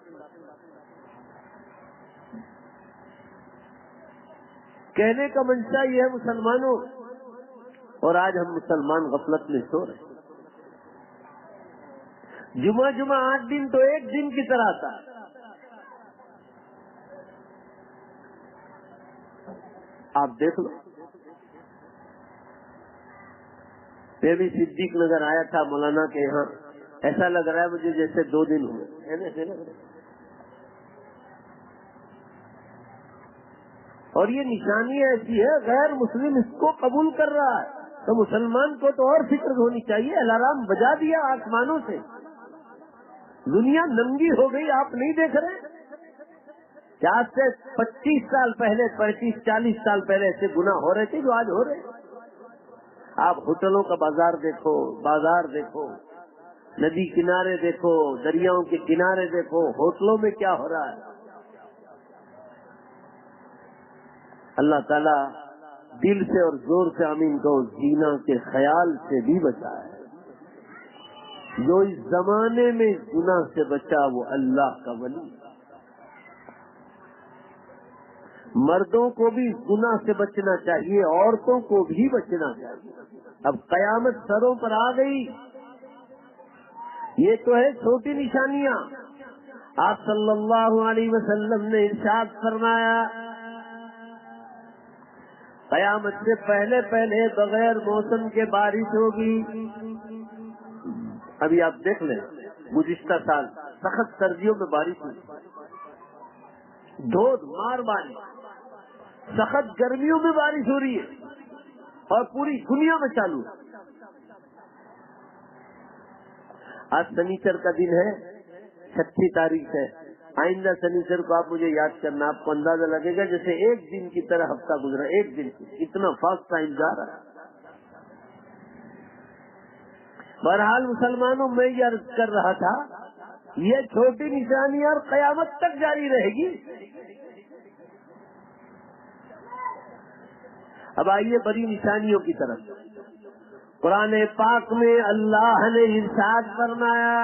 کہنے کا منشا یہ ہے مسلمانوں، اور آج ہم مسلمان غفلت میں سو رہے۔ جمعہ 8 دن تو ایک دن کی طرح تھا، آپ دیکھ لو. میں بھی صدیق نگر آیا تھا مولانا کے یہاں، ایسا لگ رہا ہے مجھے جیسے 2 دن ہوئے. ایسے لگ رہا ہے. اور یہ نشانی ایسی ہے غیر مسلم اس کو قبول کر رہا ہے، تو مسلمان کو تو اور فکر ہونی چاہیے. الارم بجا دیا آسمانوں سے، دنیا ننگی ہو گئی. آپ نہیں دیکھ رہے کہ آج سے 25 سال پہلے 35-40 سال پہلے ایسے گناہ ہو رہے تھے جو آج ہو رہے ہیں. آپ ہوٹلوں کا بازار دیکھو، ندی کنارے دیکھو، دریاؤں کے کنارے دیکھو، ہوٹلوں میں کیا ہو رہا ہے. اللہ تعالیٰ دل سے اور زور سے آمین کو زینا کے خیال سے بھی بچائے. جو اس زمانے میں گناہ سے بچا وہ اللہ کا ولی. مردوں کو بھی گناہ سے بچنا چاہیے، عورتوں کو بھی بچنا چاہیے. اب قیامت سروں پر آ گئی. یہ تو ہے چھوٹی نشانیاں. آپ صلی اللہ علیہ وسلم نے ارشاد فرمایا قیامت سے پہلے بغیر موسم کے بارش ہوگی. ابھی آپ دیکھ لیں گزشتہ سال سخت سردیوں میں بارش ہوئی، دھوت مار بارش. سخت گرمیوں میں بارش ہو رہی ہے اور پوری دنیا میں چالو ہے. آج سنیچر کا دن ہے، 36 تاریخ ہے. آئندہ سنیچر کو آپ مجھے یاد کرنا. آپ کو اندازہ لگے گا جیسے ایک دن کی طرح ہفتہ گزرا. ایک دن اتنا فاسٹ ٹائم جا رہا ہے. بہرحال مسلمانوں میں یہ عرض کر رہا تھا یہ چھوٹی نشانی اور قیامت تک جاری رہے گی. اب آئیے بڑی نشانیوں کی طرف. قرآن پاک میں اللہ نے ارشاد فرمایا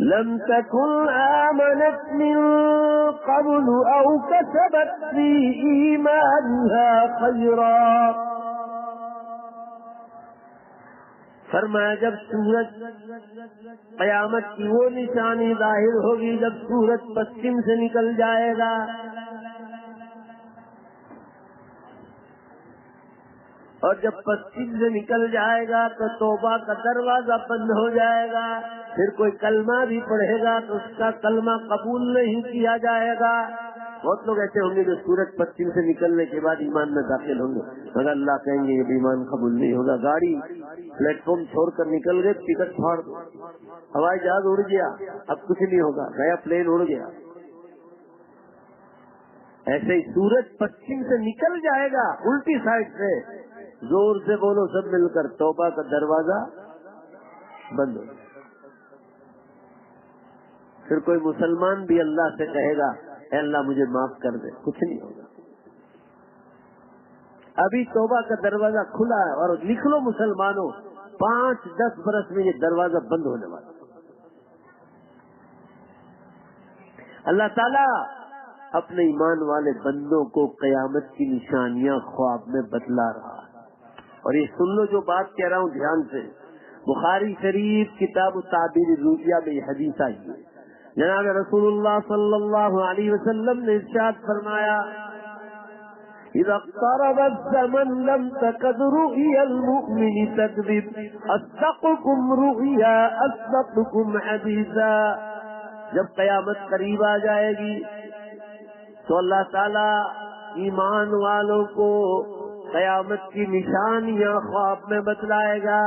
لم تكن آمنت من قبل أو كسبت في إيمانها خيرا. فرمایا جب سورج قیامت کی وہ نشانی ظاہر ہوگی جب سورج پشچم سے نکل جائے گا اور جب پشچم سے نکل جائے گا تو توبہ کا دروازہ بند ہو جائے گا. پھر کوئی کلمہ بھی پڑھے گا تو اس کا کلمہ قبول نہیں کیا جائے گا. بہت لوگ ایسے ہوں گے جو سورج پشچم سے نکلنے کے بعد ایمان میں داخل ہوں گے مگر اللہ کہیں گے یہ ایمان قبول نہیں ہوگا. گاڑی پلیٹ فارم چھوڑ کر نکل گئے، ٹکٹ پھاڑ دو. ہوائی جہاز اڑ گیا، اب کچھ نہیں ہوگا، نیا پلین اڑ گیا. ایسے ہی سورج پشچم سے نکل جائے گا الٹی سائڈ سے. زور سے بولو سب مل کر، توبہ کا دروازہ بند ہو. پھر کوئی مسلمان بھی اللہ سے کہے گا اے اللہ مجھے معاف کر دے، کچھ نہیں ہوگا. ابھی توبہ کا دروازہ کھلا ہے اور لکھ لو مسلمانوں 5-10 برس میں یہ دروازہ بند ہونے والا. اللہ تعالیٰ اپنے ایمان والے بندوں کو قیامت کی نشانیاں خواب میں بتلا رہا ہے. اور یہ سن لو جو بات کہہ رہا ہوں دھیان سے. بخاری شریف کتاب التعبیر الرؤیا میں یہ حدیث آئی ہے. جناب رسول اللہ صلی اللہ علیہ وسلم نے ارشاد فرمایا اذا اقترب الزمن لم تكد رؤيا المؤمن تكذب اصدقكم رؤيا اصدقكم حديثا. جب قیامت قریب آ جائے گی تو اللہ تعالی ایمان والوں کو قیامت کی نشانیاں خواب میں بتلائے گا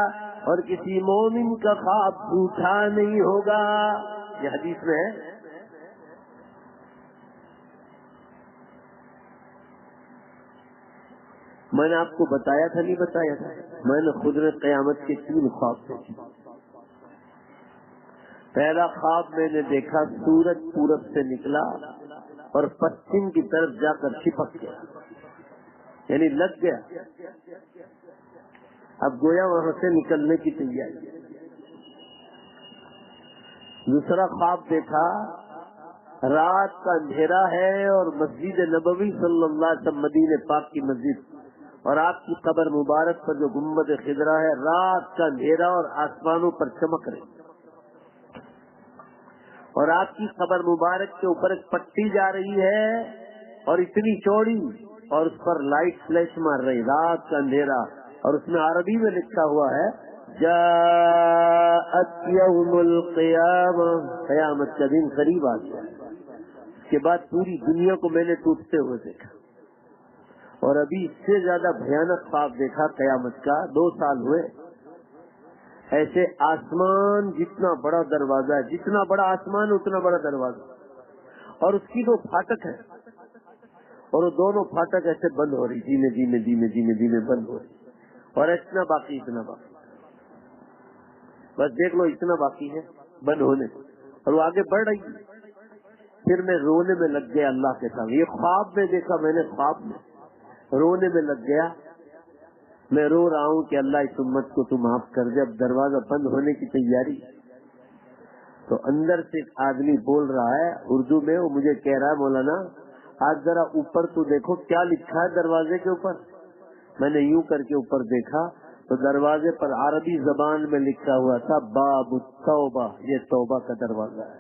اور کسی مومن کا خواب جھوٹا نہیں ہوگا. یہ حدیث میں ہے. میں نے آپ کو بتایا تھا نہیں بتایا تھا؟ میں نے خود نے قیامت کے 3 خواب دیکھے. پہلا خواب میں نے دیکھا سورج پورب سے نکلا اور پشچم کی طرف جا کر چھپک گیا، یعنی لگ گیا. اب گویا وہاں سے نکلنے کی تیاری. دوسرا خواب دیکھا رات کا اندھیرا ہے اور مسجد نبوی صلی اللہ علیہ وسلم مدینہ پاک کی مسجد اور آپ کی قبر مبارک پر جو گنبد خضرا ہے رات کا اندھیرا اور آسمانوں پر چمک رہی، اور آپ کی قبر مبارک کے اوپر ایک پٹی جا رہی ہے اور اتنی چوڑی، اور اس پر لائٹ فلیش مار رہی، رات کا اندھیرا، اور اس میں عربی میں لکھا ہوا ہے جاءت یوم القیامہ، قیامت کا دن قریب آ گیا۔ اس کے بعد پوری دنیا کو میں نے ٹوٹتے ہوئے دیکھا، اور ابھی اس سے زیادہ بھیانک خواب دیکھا قیامت کا، 2 سال ہوئے۔ ایسے آسمان جتنا بڑا دروازہ ہے، جتنا بڑا آسمان اتنا بڑا دروازہ، اور اس کی 2 پھاٹک ہے، اور وہ دونوں پھاٹک ایسے بند ہو رہی، دھیمے دھیمے دھیمے دھیمے دھیمے بند ہو رہی، اور اتنا باقی اتنا باقی، بس دیکھ لو اتنا باقی ہے بند ہونے، اور وہ آگے بڑھ رہی۔ پھر میں رونے میں لگ گیا اللہ کے سامنے، یہ خواب میں دیکھا میں نے، خواب میں رونے میں لگ گیا۔ میں رو رہا ہوں کہ اللہ اس امت کو تو معاف کر دے، اب دروازہ بند ہونے کی تیاری۔ تو اندر سے ایک آدمی بول رہا ہے اردو میں، وہ مجھے کہہ رہا ہے مولانا آج ذرا اوپر تو دیکھو کیا لکھا ہے دروازے کے اوپر۔ میں نے یوں کر کے اوپر دیکھا تو دروازے پر عربی زبان میں لکھا ہوا تھا باب التوبہ، یہ توبہ کا دروازہ ہے۔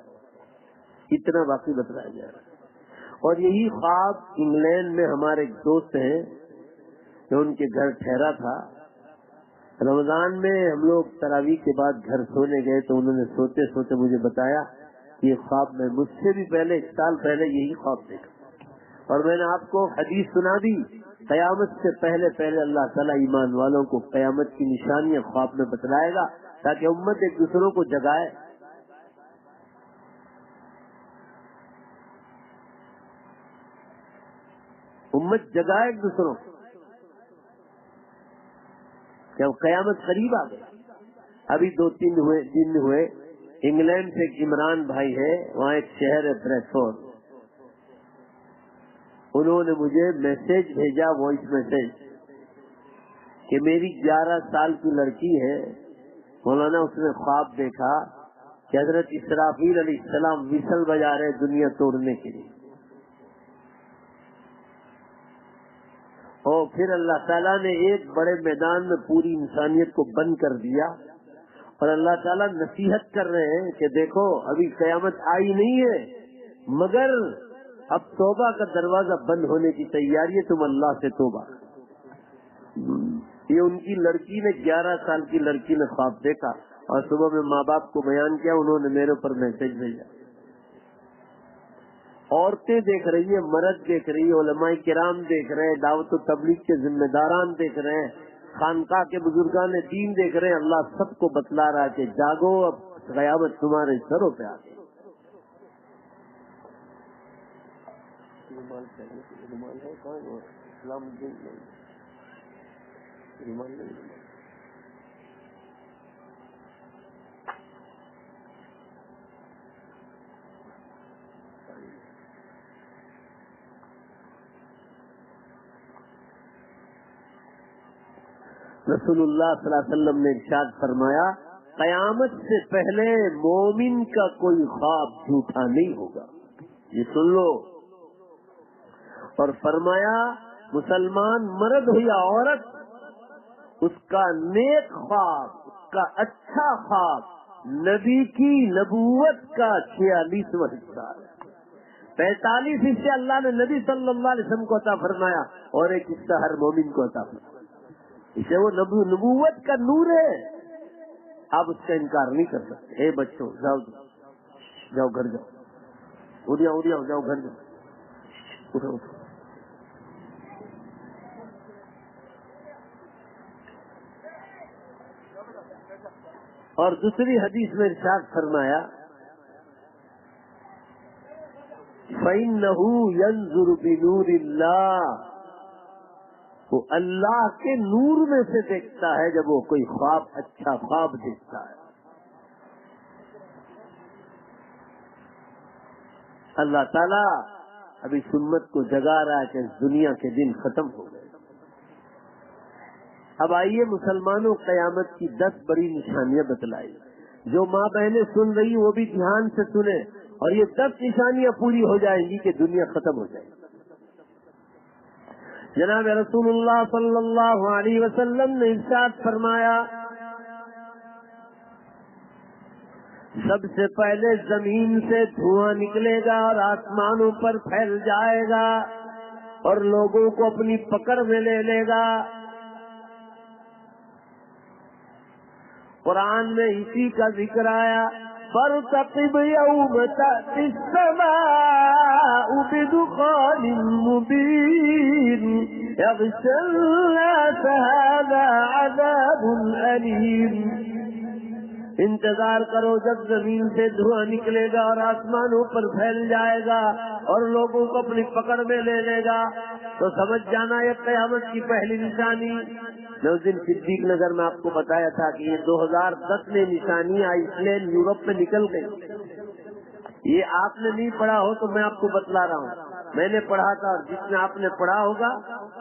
اتنا باقی بتلایا جا رہا ہے۔ اور یہی خواب انگلینڈ میں ہمارے ایک دوست ہیں جو ان کے گھر ٹھہرا تھا، رمضان میں ہم لوگ تراویح کے بعد گھر سونے گئے تو انہوں نے سوتے سوتے مجھے بتایا کہ یہ خواب میں مجھ سے بھی پہلے 1 سال پہلے یہی خواب دیکھا، اور میں نے آپ کو حدیث سنا دی، قیامت سے پہلے پہلے اللہ تعالیٰ ایمان والوں کو قیامت کی نشانیاں خواب میں بتلائے گا تاکہ امت ایک دوسروں کو جگائے۔ امت جگائے ایک دوسروں کو، جب قیامت قریب آ گئی۔ ابھی 2-3 دن ہوئے، انگلینڈ سے ایک عمران بھائی ہے، وہاں ایک شہر ہے بریسفورڈ، انہوں نے مجھے میسج بھیجا، وائس میسج، کہ میری 11 سال کی لڑکی ہے مولانا، اس نے خواب دیکھا کہ حضرت اسرافیل علیہ السلام وصل بجا رہے دنیا توڑنے کے لیے، اور پھر اللہ تعالیٰ نے ایک بڑے میدان میں پوری انسانیت کو بند کر دیا، اور اللہ تعالیٰ نصیحت کر رہے ہیں کہ دیکھو ابھی قیامت آئی نہیں ہے، مگر اب توبہ کا دروازہ بند ہونے کی تیاری ہے، تم اللہ سے توبہ۔ یہ ان کی لڑکی نے 11 سال کی لڑکی نے خواب دیکھا، اور صبح میں ماں باپ کو بیان کیا، انہوں نے میرے اوپر میسج بھیجا۔ عورتیں دیکھ رہی ہیں، مرد دیکھ رہی ہے، علماء کرام دیکھ رہے ہیں، دعوت و تبلیغ کے ذمہ داران دیکھ رہے ہیں، خانقاہ کے بزرگان دین دیکھ رہے ہیں، اللہ سب کو بتلا رہا ہے کہ جاگو، اب قیامت تمہارے سروں پہ آ گئی۔ رسول اللہ صلی اللہ علیہ وسلم نے ارشاد فرمایا قیامت سے پہلے مومن کا کوئی خواب جھوٹا نہیں ہوگا، یہ سن لو۔ اور فرمایا مسلمان مرد ہو یا عورت، اس کا نیک خواب، اس کا اچھا خواب نبی کی نبوت کا 46واں حصہ ہے۔ 45 حصے اللہ نے نبی صلی اللہ علیہ وسلم کو عطا فرمایا، اور ایک حصہ ہر مومن کو عطا فرمایا۔ اسے وہ نبوت کا نور ہے، آپ اس کا انکار نہیں کر سکتے۔ اے بچوں جاؤ جاؤ گھر جاؤ، اڑیاؤ جاؤ گھر جاؤ، اٹھو۔ اور دوسری حدیث میں ارشاد فرمایا فَإِنَّهُ يَنْظُرُ بِنُورِ اللَّهِ، وہ اللہ کے نور میں سے دیکھتا ہے جب وہ کوئی خواب اچھا خواب دیکھتا ہے۔ اللہ تعالیٰ ابھی سنت کو جگا رہا ہے کہ اس دنیا کے دن ختم ہو گئے۔ اب آئیے مسلمانوں، قیامت کی 10 بڑی نشانیاں بتلائی، جو ماں بہنیں سن رہی وہ بھی دھیان سے سنیں، اور یہ 10 نشانیاں پوری ہو جائیں گی کہ دنیا ختم ہو جائے گی۔ جناب رسول اللہ صلی اللہ علیہ وسلم نے ارشاد فرمایا سب سے پہلے زمین سے دھواں نکلے گا اور آسمانوں پر پھیل جائے گا اور لوگوں کو اپنی پکڑ میں لے لے گا. قرآن میں اسی کا ذکر آیا فارتقب یوم تأتی السماء بدخان مبین یغشی الناس هذا عذاب علیم. انتظار کرو جب زمین سے دھواں نکلے گا اور آسمانوں پر پھیل جائے گا اور لوگوں کو اپنی پکڑ میں لے لے گا تو سمجھ جانا یہ قیامت کی پہلی نشانی. میں اس دن صدیق نگر میں آپ کو بتایا تھا کہ یہ 2010 میں نشانی آئس لینڈ یورپ میں نکل گئی. یہ آپ نے نہیں پڑھا ہو تو میں آپ کو بتلا رہا ہوں, میں نے پڑھا تھا اور جس نے آپ نے پڑھا ہوگا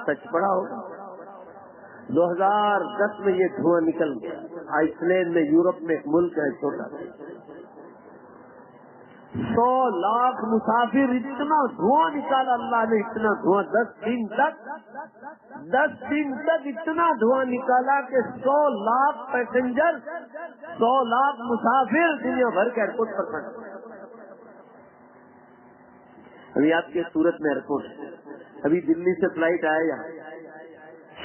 سچ پڑھا ہوگا. 2010 میں یہ دھواں نکل گیا. آئس لینڈ میں یورپ میں ایک ملک ہے چھوٹا, 100 لاکھ مسافر, اتنا دھواں نکالا اللہ نے, اتنا دھواں 10 دن تک اتنا دھواں نکالا کہ 100 لاکھ پیسنجر, 100 لاکھ مسافر دنیا بھر کے ایئرپورٹ پر پہنچے. ابھی آپ کے سورت میں ایئرپورٹ, ابھی دلی سے فلائٹ آیا یہاں,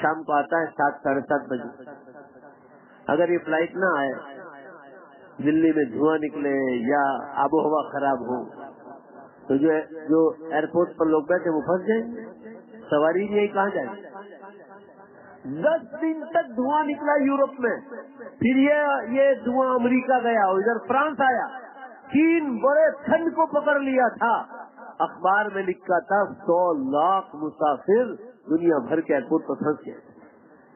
شام کو آتا ہے 7 ساڑھے 7 بجے. اگر یہ فلائٹ نہ آئے, دلی میں دھواں نکلے یا آب و ہوا خراب ہو تو جو ایئرپورٹ پر لوگ بیٹھے وہ پھنس جائیں, سواری نہیں کہاں جائے. 10 دن تک دھواں نکلا یورپ میں, پھر یہ دھواں امریکہ گیا, ادھر فرانس آیا, 3 بڑے ٹھنڈ کو پکڑ لیا تھا. اخبار میں لکھا تھا 100 لاکھ مسافر دنیا بھر کے ایئرپورٹ پر پھنس گئے,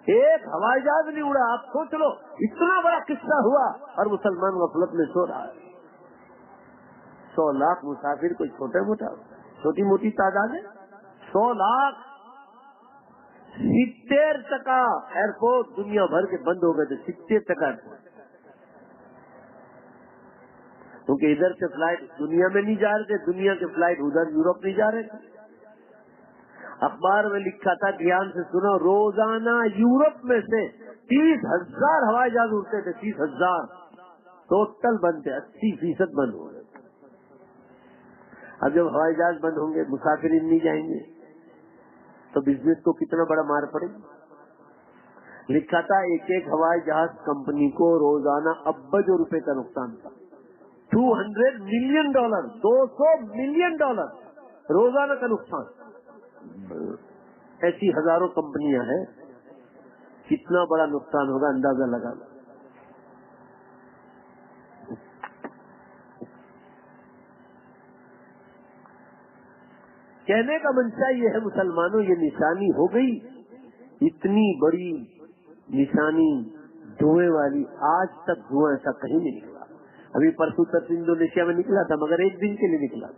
ایک ہوائی جہاز نہیں اڑا. آپ سوچ لو اتنا بڑا قصہ ہوا اور مسلمان غفلت میں سو رہا ہے. 100 لاکھ مسافر کوئی چھوٹی موٹی تعداد ہے. 100 لاکھ 70% ایئرپورٹ دنیا بھر کے بند ہو گئے تھے, 70%. کیونکہ ادھر سے فلائٹ دنیا میں نہیں جا رہے تھے, دنیا کے فلائٹ ادھر یورپ نہیں جا رہے تھے. اخبار میں لکھا تھا, دھیان سے سنو, روزانہ یورپ میں سے 30,000 ہوائی جہاز اڑتے تھے. 30,000 ٹوٹل بند تھے, 80% بند ہو گئے. اب جب ہوائی جہاز بند ہوں گے, مسافرین نہیں جائیں گے تو بزنس کو کتنا بڑا مار پڑے گا. لکھا تھا ایک ہوائی جہاز کمپنی کو روزانہ ابجوں روپے کا نقصان تھا. $200 ملین, $200 ملین روزانہ کا نقصان. ایسی ہزاروں کمپنیاں ہیں, کتنا بڑا نقصان ہوگا اندازہ لگا. کہنے کا منشا یہ ہے مسلمانوں, یہ نشانی ہو گئی, اتنی بڑی نشانی دھوئیں والی, آج تک دھواں ایسا کہیں نہیں نکلا. ابھی پرسوں تک انڈونیشیا میں نکلا تھا مگر 1 دن کے لیے نکلا,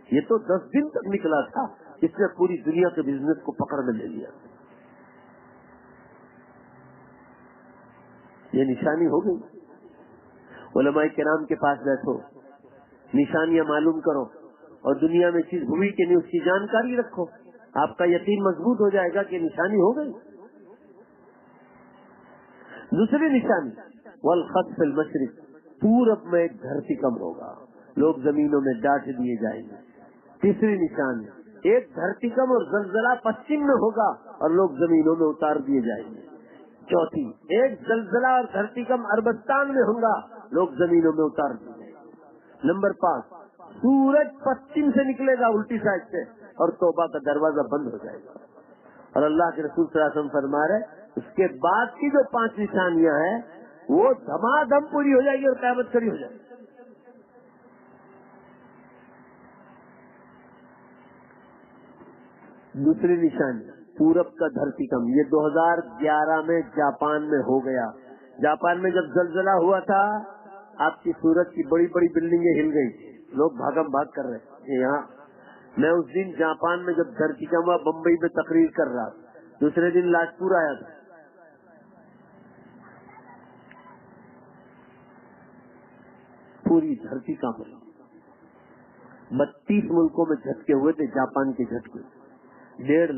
یہ تو 10 دن تک نکلا تھا. اس نے پوری دنیا کے بزنس کو پکڑ میں لے لیا. یہ نشانی ہو گئی. علماء کرام کے پاس بیٹھو, نشانیاں معلوم کرو, اور دنیا میں چیز ہوئی کہ نہیں اس کی جانکاری رکھو, آپ کا یقین مضبوط ہو جائے گا کہ نشانی ہو گئی. دوسری نشانی والخط فی المشرق, پورب میں ایک دھرتی کم ہوگا, لوگ زمینوں میں ڈانٹ دیے جائیں گے. تیسری نشانی ایک دھرتی کم اور زلزلہ پچھم میں ہوگا اور لوگ زمینوں میں اتار دیے جائیں گے. چوتھی ایک زلزلہ اور دھرتی کم عربستان میں ہوگا, لوگ زمینوں میں اتار دیے جائیں گے. نمبر 5 سورج پچھم سے نکلے گا الٹی سائڈ سے اور توبہ کا دروازہ بند ہو جائے گا. اور اللہ کے رسول صلی اللہ علیہ وسلم فرما رہے اس کے بعد کی جو 5 نشانیاں ہیں وہ دھما دھم پوری ہو جائے گی اور قیامت کھڑی ہو جائے گی. دوسری نشانی پورب کا دھرتی کم, یہ 2011 میں جاپان میں ہو گیا. جاپان میں جب زلزلہ ہوا تھا آپ کی سورت کی بڑی بڑی بلڈنگیں ہل گئی, لوگ بھاگم بھاگ کر رہے. یہاں میں اس دن جاپان میں جب دھرتی کم ہوا بمبئی میں تقریر کر رہا, دوسرے دن لاجپور آیا تھا. پوری دھرتی کام ہوئی. 32 ملکوں میں جھٹکے ہوئے تھے, جاپان کے جھٹکے. 1.5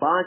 5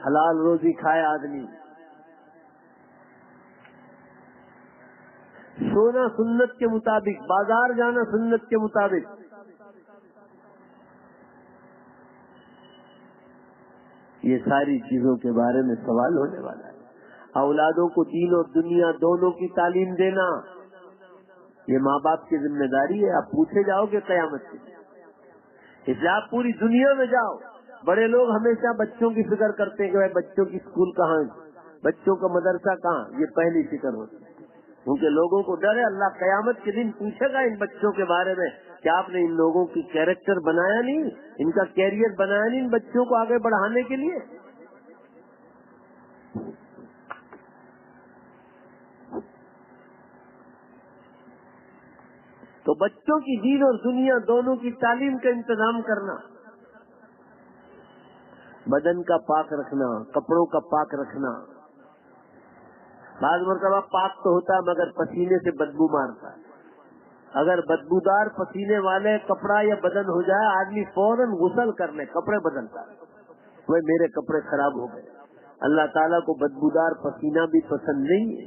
حلال روزی کھائے آدمی، سونا سنت کے مطابق، بازار جانا سنت کے مطابق، یہ ساری چیزوں کے بارے میں سوال ہونے والا ہے۔ اولادوں کو دین اور دنیا دونوں کی تعلیم دینا یہ ماں باپ کی ذمہ داری ہے۔ آپ پوچھے جاؤ گے قیامت کے دن، اس لیے آپ پوری دنیا میں جاؤ۔ بڑے لوگ ہمیشہ بچوں کی فکر کرتے ہیں کہ بھائی بچوں کی اسکول کہاں ہے، بچوں کا مدرسہ کہاں، یہ پہلی فکر ہوتی ہے، کیونکہ لوگوں کو ڈر ہے اللہ قیامت کے دن پوچھے گا ان بچوں کے بارے میں کہ آپ نے ان لوگوں کی کیریکٹر بنایا نہیں، ان کا کیریئر بنایا نہیں ان بچوں کو آگے بڑھانے کے لیے۔ تو بچوں کی دین اور دنیا دونوں کی تعلیم کا انتظام کرنا، بدن کا پاک رکھنا، کپڑوں کا پاک رکھنا۔ بعض مرتبہ پاک تو ہوتا ہے مگر پسینے سے بدبو مارتا ہے۔ اگر بدبودار پسینے والے کپڑا یا بدن ہو جائے آدمی فوراً غسل کر لے، کپڑے بدلتا ہے، وہ میرے کپڑے خراب ہو گئے۔ اللہ تعالیٰ کو بدبودار پسینہ بھی پسند نہیں ہے۔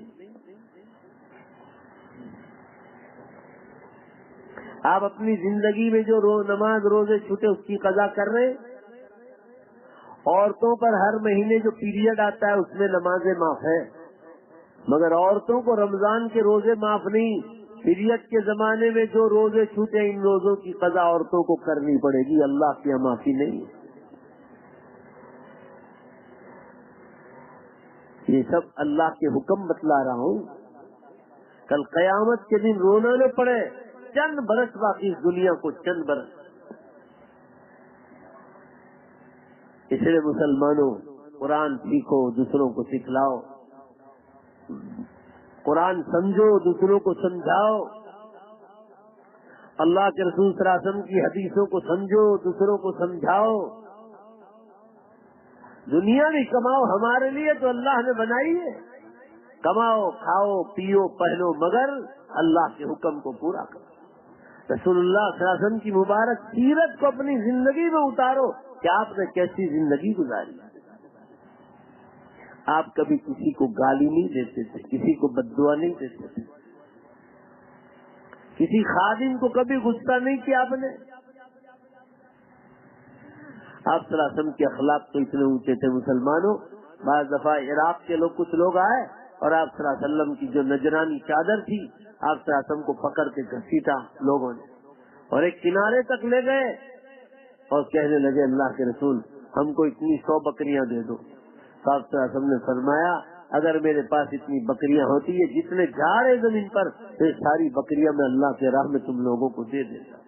آپ اپنی زندگی میں جو نماز روزے چھوٹے اس کی قضا کر رہے ہیں۔ عورتوں پر ہر مہینے جو پیریڈ آتا ہے اس میں نمازیں معاف ہے، مگر عورتوں کو رمضان کے روزے معاف نہیں۔ پیریڈ کے زمانے میں جو روزے چھوٹے ان روزوں کی قضا عورتوں کو کرنی پڑے گی، اللہ کی یہاں معافی نہیں ہے۔ یہ سب اللہ کے حکم بتلا رہا ہوں۔ کل قیامت کے دن رونا نہ پڑے، چند برس باقی اس دنیا کو، چند برس۔ اس لیے مسلمانوں قرآن سیکھو، دوسروں کو سکھلاؤ، قرآن سمجھو، دوسروں کو سمجھاؤ، اللہ کے رسول صلی اللہ علیہ وسلم کی حدیثوں کو سمجھو، دوسروں کو سمجھاؤ۔ دنیا بھی کماؤ ہمارے لیے تو اللہ نے بنائی ہے، کماؤ کھاؤ پیو پہنو مگر اللہ کے حکم کو پورا کرو۔ رسول اللہ صلی اللہ علیہ وسلم کی مبارک سیرت کو اپنی زندگی میں اتارو کہ آپ نے کیسی زندگی گزاری۔ آپ کبھی کسی کو گالی نہیں دیتے تھے، کسی کو بد دعا نہیں دیتے تھے، کسی خادم کو کبھی غصہ نہیں کیا آپ نے۔ آپ صلی اللہ علیہ وسلم کے اخلاق تو اتنے اونچے تھے مسلمانوں، بعض دفعہ عراق کے لوگ کچھ لوگ آئے اور آپ صلی اللہ علیہ وسلم کی جو نجرانی چادر تھی آپ صلی اللہ علیہ وسلم کو پکڑ کے گھسیٹا لوگوں نے اور ایک کنارے تک لے گئے اور کہنے لگے اللہ کے رسول ہم کو اتنی 100 بکریاں دے دو۔ تو آپ صلی اللہ علیہ وسلم نے فرمایا اگر میرے پاس اتنی بکریاں ہوتی ہے جتنے جھاڑ زمین پر تو یہ ساری بکریاں میں اللہ کے راہ میں تم لوگوں کو دے دیتا۔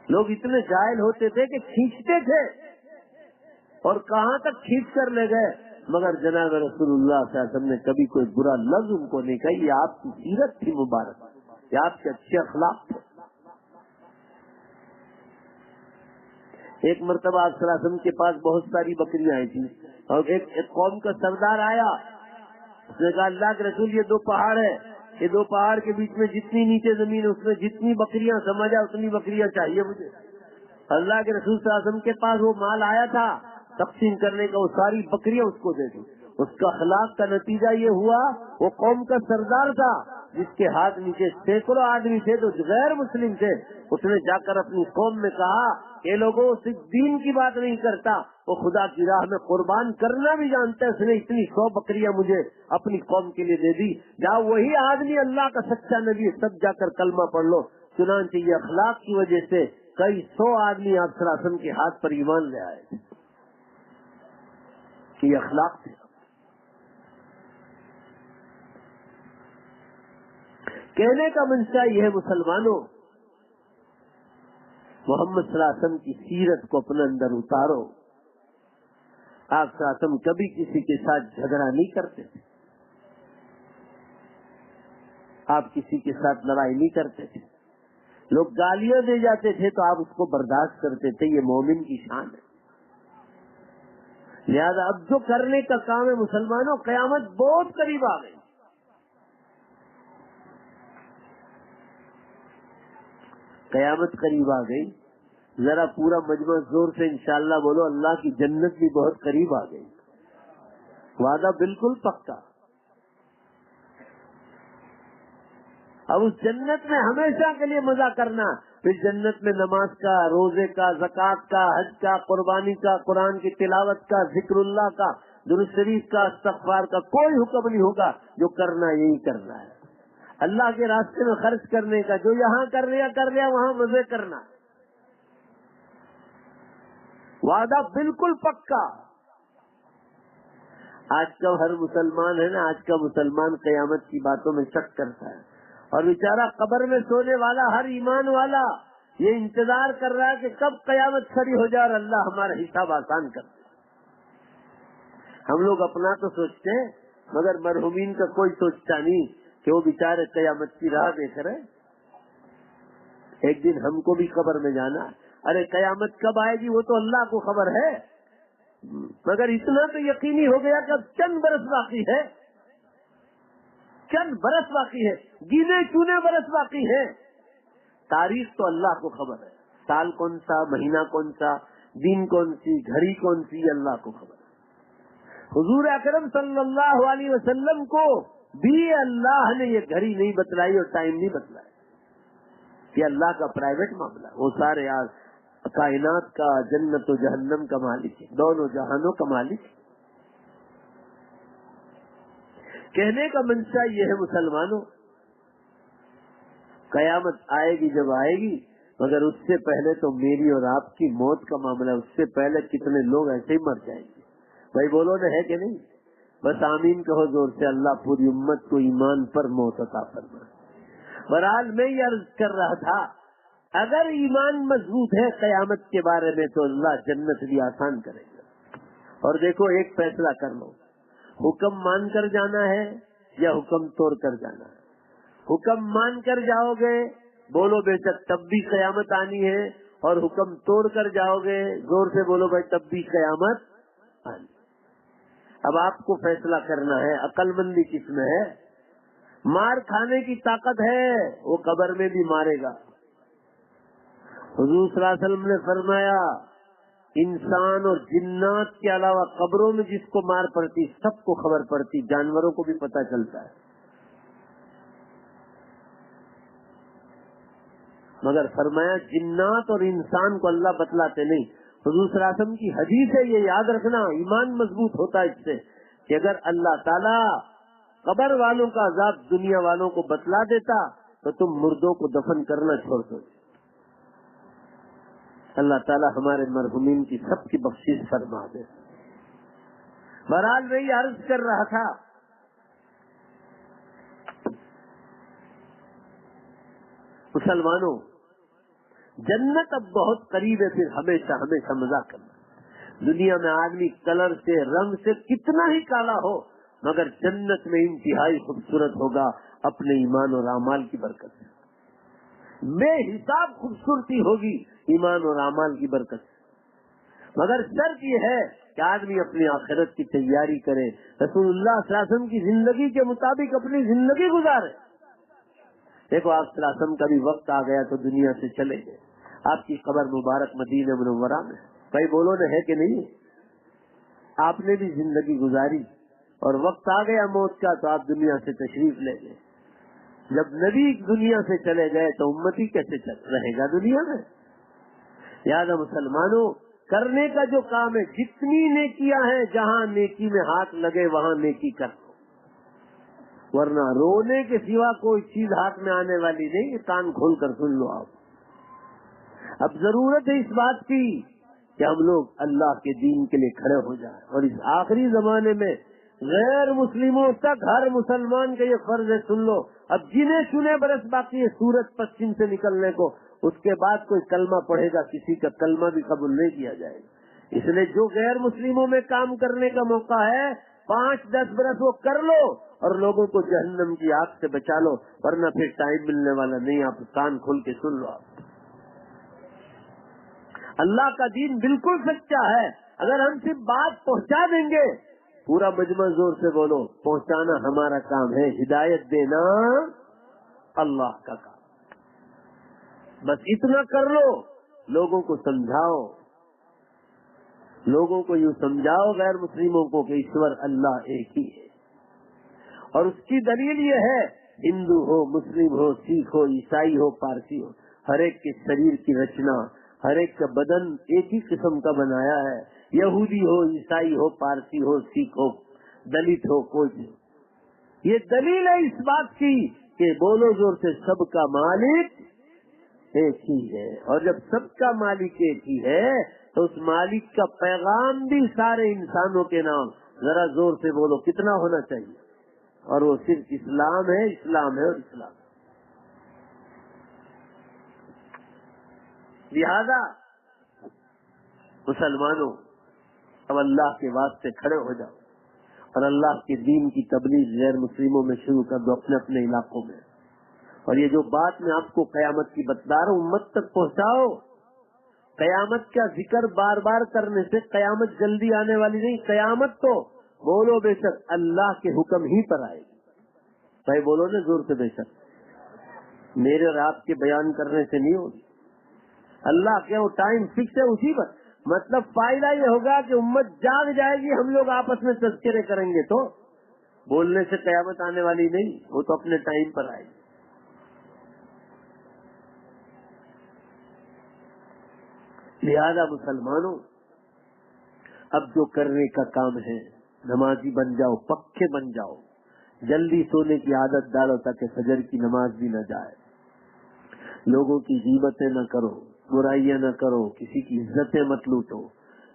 لوگ اتنے جاہل ہوتے تھے کہ کھینچتے تھے اور کہاں تک کھینچ کر لے گئے، مگر جناب رسول اللہ صلی اللہ علیہ وسلم نے کبھی کوئی برا لفظ ان کو نہیں کہا۔ یہ آپ کی سیرت تھی مبارک، یہ آپ کے اچھے اخلاق تھے۔ ایک مرتبہ آپ صلی اللہ علیہ وسلم کے پاس بہت ساری بکریاں آئی تھی اور ایک قوم کا سردار آیا، اس نے کہا اللہ کے رسول یہ 2 پہاڑ ہے، یہ 2 پہاڑ کے بیچ میں جتنی نیچے زمین ہے اس میں جتنی بکریاں سمجھا اتنی بکریاں چاہیے مجھے۔ اللہ کے رسول صلی اللہ علیہ وسلم کے پاس وہ مال آیا تھا تقسیم کرنے کا، وہ ساری بکریاں اس کو دے دی۔ اس کا اخلاق کا نتیجہ یہ ہوا وہ قوم کا سردار تھا جس کے ہاتھ نیچے سینکڑوں آدمی تھے جو غیر مسلم تھے، اس نے جا کر اپنی قوم میں کہا کہ لوگوں صرف دین کی بات نہیں کرتا، وہ خدا کی راہ میں قربان کرنا بھی جانتا ہے، اس نے اتنی 100 بکریاں مجھے اپنی قوم کے لیے دے دی۔ جاؤ وہی آدمی اللہ کا سچا نبی ہے، سب جا کر کلمہ پڑھ لو۔ چنانچہ یہ اخلاق کی وجہ سے کئی 100 آدمی آپ صلی اللہ علیہ وسلم کے ہاتھ پر ایمان لے آئے تھے کہ یہ اخلاق تھے۔ کہنے کا منشا یہ ہے مسلمانوں محمد صلی اللہ علیہ وسلم کی سیرت کو اپنے اندر اتارو۔ آپ صلی اللہ علیہ وسلم کبھی کسی کے ساتھ جھگڑا نہیں کرتے تھے، آپ کسی کے ساتھ لڑائی نہیں کرتے تھے، لوگ گالیاں دے جاتے تھے تو آپ اس کو برداشت کرتے تھے، یہ مومن کی شان ہے۔ لہذا اب جو کرنے کا کام ہے مسلمانوں، قیامت بہت قریب آ گئی، قیامت قریب آ گئی، ذرا پورا مجمع زور سے انشاءاللہ بولو، اللہ کی جنت بھی بہت قریب آ گئی، وعدہ بالکل پکا۔ اب اس جنت میں ہمیشہ کے لیے مزہ کرنا، پھر جنت میں نماز کا، روزے کا، زکوٰۃ کا، حج کا، قربانی کا، قرآن کی تلاوت کا، ذکر اللہ کا، درود شریف کا، استغفار کا کوئی حکم نہیں ہوگا، جو کرنا یہی کرنا ہے، اللہ کے راستے میں خرچ کرنے کا، جو یہاں کر لیا وہاں مزے کرنا، وعدہ بالکل پکا۔ آج کا ہر مسلمان ہے نا، آج کا مسلمان قیامت کی باتوں میں شک کرتا ہے، اور بیچارہ قبر میں سونے والا ہر ایمان والا یہ انتظار کر رہا ہے کہ کب قیامت کھڑی ہو جائے اور اللہ ہمارا حساب آسان کر دے۔ ہم لوگ اپنا تو سوچتے ہیں، مگر مرحومین کا کوئی سوچتا نہیں کہ وہ بیچارے قیامت کی راہ دیکھ رہے۔ ایک دن ہم کو بھی قبر میں جانا، ارے قیامت کب آئے گی وہ تو اللہ کو خبر ہے، مگر اتنا تو یقینی ہو گیا کہ اب چند برس باقی ہے، چند برس باقی ہے، گینے چونے برس باقی ہے۔ تاریخ تو اللہ کو خبر ہے، سال کون سا، مہینہ کون سا، دن کون سی، گھڑی کون سی، اللہ کو خبر ہے۔ حضور اکرم صلی اللہ علیہ وسلم کو بھی اللہ نے یہ گھڑی نہیں بتلائی اور ٹائم نہیں بتلایا، یہ اللہ کا پرائیویٹ معاملہ ہے، وہ سارے کائنات کا، جنت و جہنم کا مالک ہے، دونوں جہانوں کا مالک ہے۔ کہنے کا منشا یہ ہے مسلمانوں، قیامت آئے گی جب آئے گی، مگر اس سے پہلے تو میری اور آپ کی موت کا معاملہ ہے، اس سے پہلے کتنے لوگ ایسے ہی مر جائیں گے، بھائی بولو نا، ہے کہ نہیں؟ بس آمین کہو زور سے، اللہ پوری امت کو ایمان پر موت عطا فرمائے۔ بہرحال میں یہ عرض کر رہا تھا، اگر ایمان مضبوط ہے قیامت کے بارے میں تو اللہ جنت بھی آسان کرے گا۔ اور دیکھو ایک فیصلہ کر لو، حکم مان کر جانا ہے یا حکم توڑ کر جانا ہے؟ حکم مان کر جاؤ گے، بولو بے شک تب بھی قیامت آنی ہے، اور حکم توڑ کر جاؤ گے، زور سے بولو بھائی تب بھی قیامت آنی۔ اب آپ کو فیصلہ کرنا ہے، عقل مندی کس میں ہے؟ مار کھانے کی طاقت ہے وہ قبر میں بھی مارے گا۔ حضور صلی اللہ علیہ وسلم نے فرمایا، انسان اور جنات کے علاوہ قبروں میں جس کو مار پڑتی سب کو خبر پڑتی، جانوروں کو بھی پتہ چلتا ہے، مگر فرمایا جنات اور انسان کو اللہ بتلاتے نہیں۔ حضور صلی اللہ علیہ وسلم کی حدیث ہے، یہ یاد رکھنا، ایمان مضبوط ہوتا ہے اس سے کہ اگر اللہ تعالیٰ قبر والوں کا عذاب دنیا والوں کو بتلا دیتا تو تم مردوں کو دفن کرنا چھوڑ دو۔ اللہ تعالیٰ ہمارے مرحومین کی سب کی بخشش فرما دے۔ بہرحال میں یہ عرض کر رہا تھا، مسلمانوں جنت اب بہت قریب ہے، پھر ہمیشہ ہمیشہ مزہ کرنا۔ دنیا میں آدمی کلر سے، رنگ سے کتنا ہی کالا ہو، مگر جنت میں انتہائی خوبصورت ہوگا اپنے ایمان اور اعمال کی برکت سے، بے حساب خوبصورتی ہوگی ایمان اور اعمال کی برکت سے، مگر شرط یہ ہے کہ آدمی اپنی آخرت کی تیاری کرے، رسول اللہ صلی اللہ علیہ وسلم کی زندگی کے مطابق اپنی زندگی گزارے۔ دیکھو آپ صلی اللہ علیہ وسلم کا بھی وقت آ گیا تو دنیا سے چلے گئے، آپ کی قبر مبارک مدینہ منورہ میں، بھائی بولو نہ، ہے کہ نہیں؟ آپ نے بھی زندگی گزاری اور وقت آ گیا موت کا تو آپ دنیا سے تشریف لے گئے۔ جب نبی دنیا سے چلے گئے تو امتی کیسے رہے گا دنیا میں؟ لہٰذا مسلمانوں کرنے کا جو کام ہے، جتنی نیکیاں ہیں، جہاں نیکی میں ہاتھ لگے وہاں نیکی کر دو، ورنہ رونے کے سوا کوئی چیز ہاتھ میں آنے والی نہیں۔ کان کھول کر سن لو آپ، اب ضرورت ہے اس بات کی کہ ہم لوگ اللہ کے دین کے لیے کھڑے ہو جائیں، اور اس آخری زمانے میں غیر مسلموں تک ہر مسلمان کا یہ فرض ہے، سن لو، اب گنے چنے برس باقی ہے سورج پشچم سے نکلنے کو، اس کے بعد کوئی کلمہ پڑھے گا کسی کا کلمہ بھی قبول نہیں کیا جائے گا۔ اس لیے جو غیر مسلموں میں کام کرنے کا موقع ہے 5-10 برس وہ کر لو اور لوگوں کو جہنم کی آگ سے بچا لو، ورنہ پھر ٹائم ملنے والا نہیں۔ آپ کان کھول کے سن لو، آپ اللہ کا دین بالکل سچا ہے، اگر ہم صرف بات پہنچا دیں گے، پورا مجمع زور سے بولو، پہنچانا ہمارا کام ہے، ہدایت دینا اللہ کا کام، بس اتنا کر لو، لوگوں کو سمجھاؤ، لوگوں کو یوں سمجھاؤ غیر مسلموں کو کہ ایشور اللہ ایک ہی ہے، اور اس کی دلیل یہ ہے ہندو ہو، مسلم ہو، سکھ ہو، عیسائی ہو، پارسی ہو، ہر ایک کے شریر کی رچنا، ہر ایک کا بدن ایک ہی قسم کا بنایا ہے، یہودی ہو، عیسائی ہو، پارسی ہو، سکھ ہو، دلت ہو، کوئی بھی ہو۔ یہ دلیل ہے اس بات کی کہ بولو زور سے سب کا مالک ایک ہی ہے، اور جب سب کا مالک ایک ہی ہے تو اس مالک کا پیغام بھی سارے انسانوں کے نام، ذرا زور سے بولو کتنا ہونا چاہیے، اور وہ صرف اسلام ہے، اسلام ہے اور اسلام۔ لہذا مسلمانوں اب اللہ کے واسطے کھڑے ہو جاؤ اور اللہ کے دین کی تبلیغ غیر مسلموں میں شروع کر دو، اپنے اپنے علاقوں میں۔ اور یہ جو بات میں آپ کو قیامت کی بتلا رہا ہوں امت تک پہنچاؤ۔ قیامت کا ذکر بار بار کرنے سے قیامت جلدی آنے والی نہیں، قیامت تو بولو بے شک اللہ کے حکم ہی پر آئے گی۔ بھائی بولو نا زور سے، بے شک میرے اور آپ کے بیان کرنے سے نہیں ہوگی، اللہ کے وہ ٹائم فکس ہے اسی پر۔ مطلب فائدہ یہ ہوگا کہ امت جاگ جائے گی، ہم لوگ آپس میں تذکرے کریں گے، تو بولنے سے قیامت آنے والی نہیں، وہ تو اپنے ٹائم پر آئے گی۔ لہذا مسلمانوں اب جو کرنے کا کام ہے، نمازی بن جاؤ، پکے بن جاؤ، جلدی سونے کی عادت ڈالو تاکہ فجر کی نماز بھی نہ جائے، لوگوں کی غیبتیں نہ کرو، برائیاں نہ کرو، کسی کی عزتیں مت لوٹو،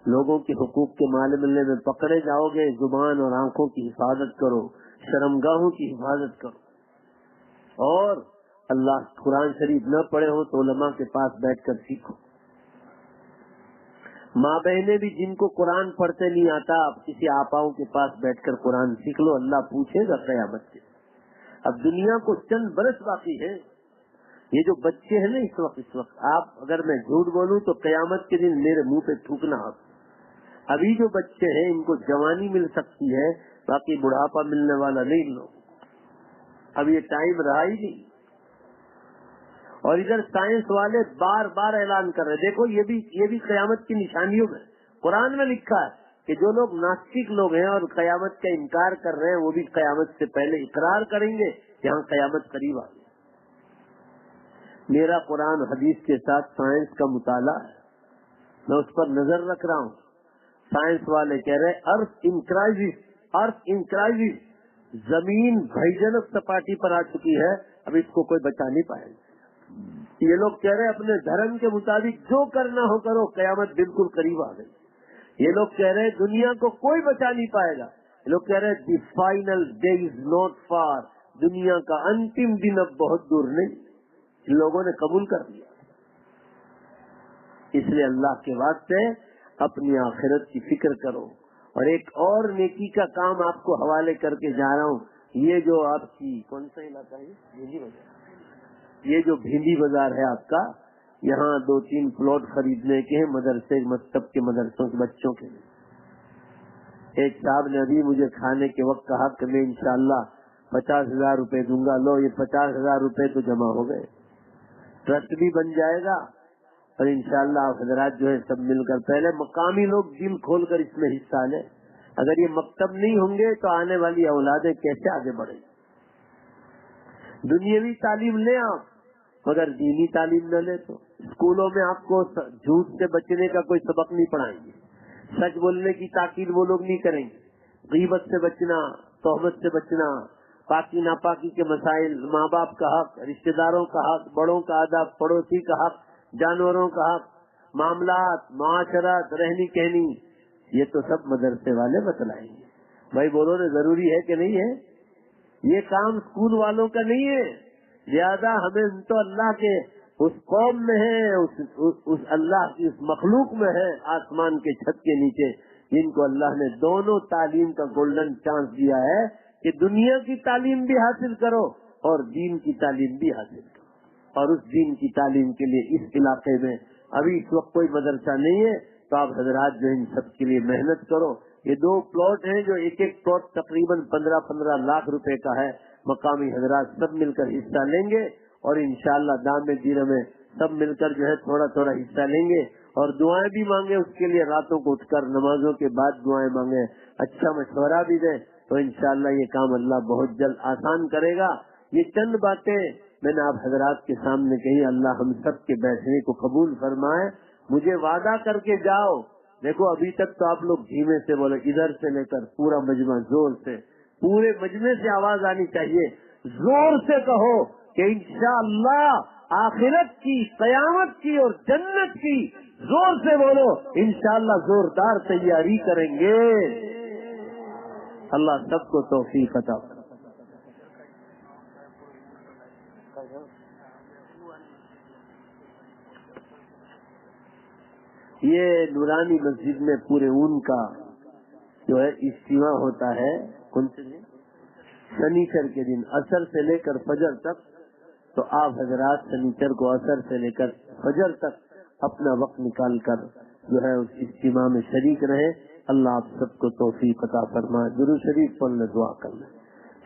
لوگوں کے حقوق کے معاملے میں پکڑے جاؤ گے، زبان اور آنکھوں کی حفاظت کرو، شرمگاہوں کی حفاظت کرو، اور اللہ قرآن شریف نہ پڑھے ہو تو علماء کے پاس بیٹھ کر سیکھو۔ ماں بہنیں بھی جن کو قرآن پڑھتے نہیں آتا، آپ کسی آپاؤں کے پاس بیٹھ کر قرآن سیکھ لو، اللہ پوچھے گا قیامت سے۔ اب دنیا کو چند برس باقی ہے، یہ جو بچے ہیں نا اس وقت آپ اگر میں جھوٹ بولوں تو قیامت کے دن میرے منہ پہ تھوکنا آپ۔ ابھی جو بچے ہیں ان کو جوانی مل سکتی ہے، باقی بڑھاپا ملنے والا نہیں لوگ، اب یہ ٹائم رہا ہی نہیں۔ اور ادھر سائنس والے بار بار اعلان کر رہے، دیکھو یہ بھی قیامت کی نشانیوں میں قرآن میں لکھا ہے کہ جو لوگ ناستک لوگ ہیں اور قیامت کا انکار کر رہے ہیں وہ بھی قیامت سے پہلے اقرار کریں گے کہ ہاں قیامت قریب آ گئی۔ میرا قرآن حدیث کے ساتھ سائنس کا مطالعہ ہے، میں اس پر نظر رکھ رہا ہوں۔ سائنس والے کہہ رہے ارتھ ان کرائسس، زمین بھیجنک سپاٹی پر آ چکی ہے، اب اس کو کوئی بچا نہیں پائے گا۔ یہ لوگ کہہ رہے اپنے دھرم کے مطابق جو کرنا ہو کرو، قیامت بالکل قریب آ گئی۔ یہ لوگ کہہ رہے دنیا کو کوئی بچا نہیں پائے گا۔ یہ لوگ کہہ رہے the final day is not for, دنیا کا انتم دن اب بہت دور نہیں۔ ان لوگوں نے قبول کر لیا۔ اس لیے اللہ کے واسطے اپنی آخرت کی فکر کرو۔ اور ایک اور نیکی کا کام آپ کو حوالے کر کے جا رہا ہوں، یہ جو آپ کی کون سا علاقہ ہے، بھینڈی بازار، یہ جو بھینڈی بازار ہے آپ کا، یہاں 2-3 پلاٹ خریدنے کے ہیں مدرسے مکتب کے مدرسوں کے بچوں کے لیے۔ ایک صاحب نے ابھی مجھے کھانے کے وقت کہا کہ میں انشاءاللہ 50,000 روپے دوں گا۔ لو یہ 50,000 روپے تو جمع ہو گئے، ٹرسٹ بھی بن جائے گا، اور انشاءاللہ آپ حضرات جو ہے سب مل کر، پہلے مقامی لوگ دل کھول کر اس میں حصہ لیں۔ اگر یہ مکتب نہیں ہوں گے تو آنے والی اولادیں کیسے آگے بڑھیں گی؟ دنیاوی تعلیم لیں آپ، مگر دینی تعلیم نہ لیں تو اسکولوں میں آپ کو جھوٹ سے بچنے کا کوئی سبق نہیں پڑھائیں گے، سچ بولنے کی تاکید وہ لوگ نہیں کریں گے، غیبت سے بچنا، تہمت سے بچنا، پاکی ناپاکی کے مسائل، ماں باپ کا حق، رشتہ داروں کا حق، بڑوں کا ادب، پڑوسی کا حق، جانوروں کا حق، معاملات، معاشرت، رہنی کہنی، یہ تو سب مدرسے والے بتلائیں گے۔ بھائی بولو نا، ضروری ہے کہ نہیں ہے؟ یہ کام اسکول والوں کا نہیں ہے، لہذا ہمیں تو اللہ کے اس قوم میں ہے، اس اللہ کی اس مخلوق میں ہے، آسمان کے چھت کے نیچے، جن کو اللہ نے دونوں تعلیم کا گولڈن چانس دیا ہے کہ دنیا کی تعلیم بھی حاصل کرو اور دین کی تعلیم بھی حاصل کرو۔ اور اس دین کی تعلیم کے لیے اس علاقے میں ابھی اس وقت کوئی مدرسہ نہیں ہے، تو آپ حضرات جو ان سب کے لیے محنت کرو۔ یہ 2 پلاٹ ہیں جو ایک پلاٹ تقریباً 15 لاکھ روپے کا ہے، مقامی حضرات سب مل کر حصہ لیں گے اور انشاءاللہ دام دیر میں سب مل کر جو ہے تھوڑا تھوڑا حصہ لیں گے اور دعائیں بھی مانگے، اس کے لیے راتوں کو اٹھ کر نمازوں کے بعد دعائیں مانگے، اچھا مشورہ بھی دیں، تو انشاءاللہ یہ کام اللہ بہت جلد آسان کرے گا۔ یہ چند باتیں میں نے آپ حضرات کے سامنے کہی، اللہ ہم سب کے بیٹھنے کو قبول فرمائے۔ مجھے وعدہ کر کے جاؤ، دیکھو ابھی تک تو آپ لوگ دھیمے سے بولے، ادھر سے لے کر پورا مجمع زور سے، پورے مجمع سے آواز آنی چاہیے، زور سے کہو کہ انشاءاللہ آخرت کی، قیامت کی اور جنت کی، زور سے بولو انشاءاللہ زوردار تیاری کریں گے۔ اللہ سب کو توفیق عطا فرمائے۔ یہ نورانی مسجد میں پورے اون کا جو ہے اجتماع ہوتا ہے، کون سے دن؟ شنیچر کے دن عصر سے لے کر فجر تک، تو آپ حضرات شنیچر کو عصر سے لے کر فجر تک اپنا وقت نکال کر جو ہے اس اجتماع میں شریک رہے۔ اللہ آپ سب کو توفیق عطا فرمائے۔ درود شریف پڑھ لیں، دعا کر لیں۔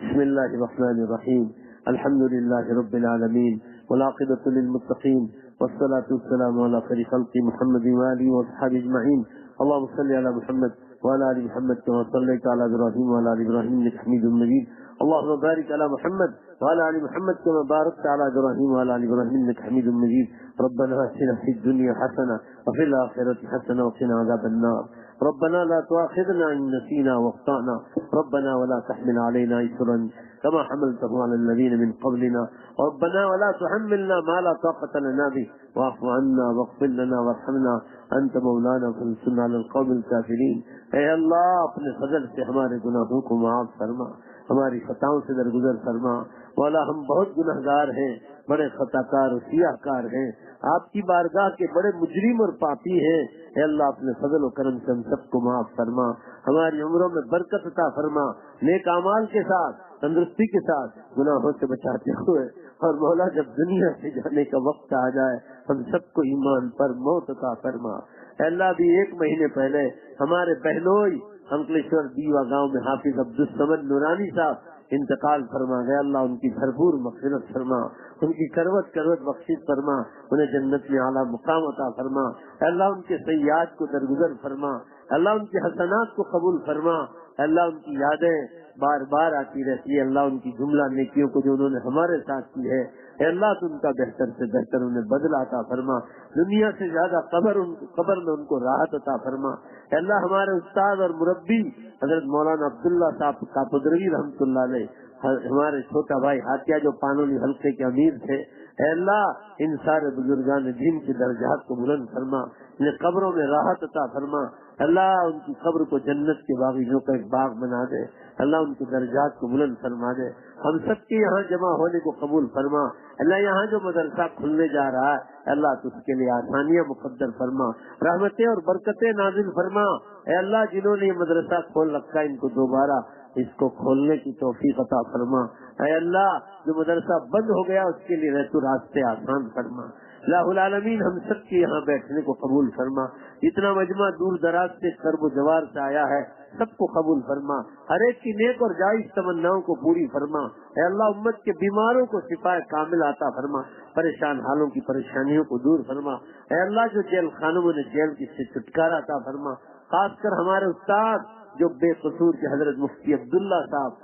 بسم اللہ الرحمن الرحیم، الحمد للہ رب العالمین والعاقبۃ للمتقین والصلاة والسلام على خير خلق محمد وآله وصحبه اجمعين۔ اللهم صل على محمد وعلى آل محمد كما صليت على ابراهيم وعلى آل ابراهيم انك حميد مجيد۔ اللهم بارك على محمد وعلى آل محمد كما باركت على ابراهيم وعلى آل ابراهيم انك حميد مجيد۔ ربنا آتنا في الدنيا حسنة وفي الآخرة حسنة وقنا عذاب النار۔ ربنا لا تؤاخذنا إن نسينا واخطأنا، ربنا ولا تحمل علينا إصرا كما حملته على الذين من قبلنا، ربنا ولا تحملنا ما لا طاقة لنا به، واعف عنا واغفر لنا وارحمنا أنت مولانا فانصرنا على القوم الكافرين۔ اے اللہ اپنے فضل سے ہمارے گناہوں کو معاف فرما، ہماری خطاؤں سے درگزر فرما۔ مولا ہم بہت گنہگار ہیں، بڑے خطا کار اور سیاہ کار ہیں، آپ کی بارگاہ کے بڑے مجرم اور پاپی ہیں۔ اے اللہ اپنے فضل و کرم سے ہم سب کو معاف فرما، ہماری عمروں میں برکت عطا فرما، نیک اعمال کے ساتھ، تندرستی کے ساتھ، گناہوں سے بچاتے ہوئے، اور مولا جب دنیا سے جانے کا وقت آ جائے ہم سب کو ایمان پر موت عطا فرما۔ اے اللہ بھی ایک مہینے پہلے ہمارے بہنوئی انکلیشور دیوا گاؤں میں حافظ عبدالصمد نورانی صاحب انتقال فرما گئے، اللہ ان کی بھرپور مغفرت فرما، ان کی کروٹ کروٹ بخشش فرما، انہیں جنت میں اعلیٰ مقام عطا فرما۔ اللہ ان کے سیئات کو درگزر فرما، اللہ ان کے حسنات کو قبول فرما، اللہ ان کی یادیں بار بار آتی رہتی ہے، اللہ ان کی جملہ نیکیوں کو جو انہوں نے ہمارے ساتھ کی ہے، اے اللہ تو ان کا بہتر سے بہتر انہیں بدلہ عطا فرما، دنیا سے زیادہ قبر میں ان کو راحت عطا فرما۔ اے اللہ ہمارے استاد اور مربی حضرت مولانا عبداللہ صاحب کاپدروی رحمۃ اللہ علیہ، ہمارے چھوٹا بھائی ہاتھیہ جو پانولی حلقے کے امیر تھے، اے اللہ ان سارے بزرگان دین کے درجات کو بلند فرما، انہیں قبروں میں راحت عطا فرما، اللہ ان کی قبر کو جنت کے باغیچوں کا ایک باغ بنا دے، اللہ ان کے درجات کو بلند فرما دے، ہم سب کے یہاں جمع ہونے کو قبول فرما۔ اللہ یہاں جو مدرسہ کھلنے جا رہا ہے اللہ تو اس کے لیے آسانیاں مقدر فرما، رحمتیں اور برکتیں نازل فرما۔ اے اللہ جنہوں نے یہ مدرسہ کھول رکھا ہے ان کو دوبارہ اس کو کھولنے کی توفیق عطا فرما۔ اے اللہ جو مدرسہ بند ہو گیا اس کے لیے رہتو راستے آسان فرما۔ اللہ العالمین ہم سب کے یہاں بیٹھنے کو قبول فرما، اتنا مجمع دور دراز سے قرب و جوار سے آیا ہے سب کو قبول فرما، ہر ایک کی نیک اور جائز تمناؤں کو پوری فرما۔ اے اللہ امت کے بیماروں کو شفا کامل عطا فرما، پریشان حالوں کی پریشانیوں کو دور فرما۔ اے اللہ جو جیل خانوں میں جیل کی سے چھٹکارا عطا فرما، خاص کر ہمارے استاد جو بے قصور کے حضرت مفتی عبداللہ صاحب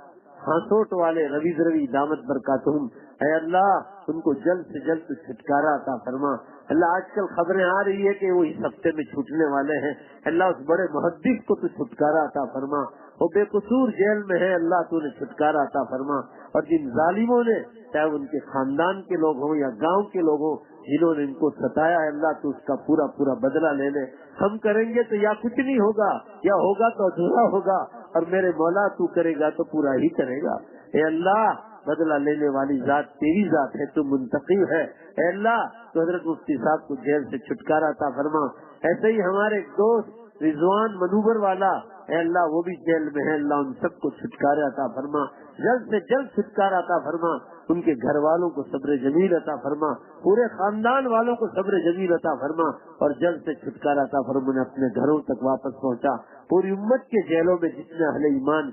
ہاسوٹ والے روی دامت برکاتہم، اے اللہ ان کو جلد سے جلد چھٹکارا عطا فرما۔ اللہ آج کل خبریں آ رہی ہے کہ وہ اس ہفتے میں چھوٹنے والے ہیں، اللہ اس بڑے محدث کو تو چھٹکارا عطا فرما، وہ بے قصور جیل میں ہے، اللہ تو انہیں چھٹکارا عطا فرما۔ اور جن ظالموں نے چاہے ان کے خاندان کے لوگ ہوں یا گاؤں کے لوگ ہوں جنہوں نے ان کو ستایا ہے اللہ تو اس کا پورا پورا بدلہ لے لے۔ ہم کریں گے تو یا کچھ نہیں ہوگا یا ہوگا تو ادھورا ہوگا، اور میرے مولا تو کرے گا تو پورا ہی کرے گا۔ اے اللہ بدلہ لینے والی ذات تیری ذات ہے، تو منتقم ہے۔ اے اللہ تو حضرت مفتی صاحب کو جیل سے چھٹکارا عطا فرما۔ ایسے ہی ہمارے دوست رضوان منوبر والا، اے اللہ وہ بھی جیل میں ہے، اللہ ان سب کو چھٹکارا عطا فرما، جلد سے جلد چھٹکارا عطا فرما، ان کے گھر والوں کو صبر جمیل عطا فرما، پورے خاندان والوں کو صبر جمیل عطا فرما، اور جلد سے چھٹکارا عطا فرما، انہیں اپنے گھروں تک واپس پہنچا۔ پوری امت کے جیلوں میں جتنے اہل ایمان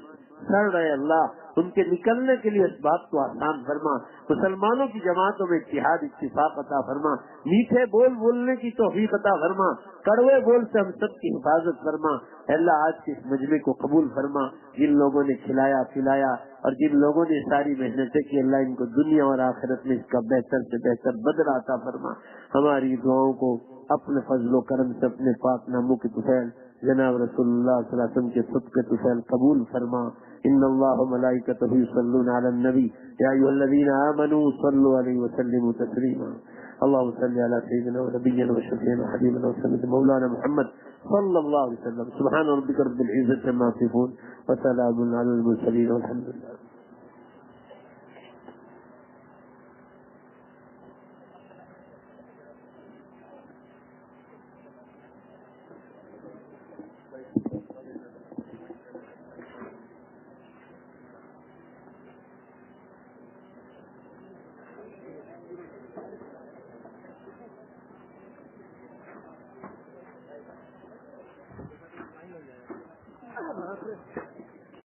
سڑ رہے اللہ ان کے نکلنے کے لیے اسباب کو آسان فرما، مسلمانوں کی جماعتوں میں اتحاد اتفاق عطا فرما، میٹھے بول بولنے کی توفیق عطا فرما، کڑوے بول سے ہم سب کی حفاظت فرما۔ اے اللہ آج کے اس مجمع کو قبول فرما، جن لوگوں نے کھلایا پلایا اور جن لوگوں نے ساری محنتیں کی، اللہ ان کو دنیا اور آخرت میں اس کا بہتر سے بہتر بدلہ عطا فرما۔ ہماری دعاؤں کو اپنے فضل و کرم سے اپنے پاک ناموں کے طفیل جناب رسول اللہ صلی اللہ علیہ وسلم کے صدقے طفیل قبول فرما۔ ان اللہ و ملائکتہ یصلون علی النبی یا ایھا الذین آمنوا صلوا علیہ وسلموا تسلیما۔ اللهم صل على سيدنا ونبينا وشفيعنا وحبيبنا وسيدنا مولانا محمد صلى الله عليه وسلم۔ سبحان ربك رب العزة عما يصفون وسلام على المرسلين والحمد لله۔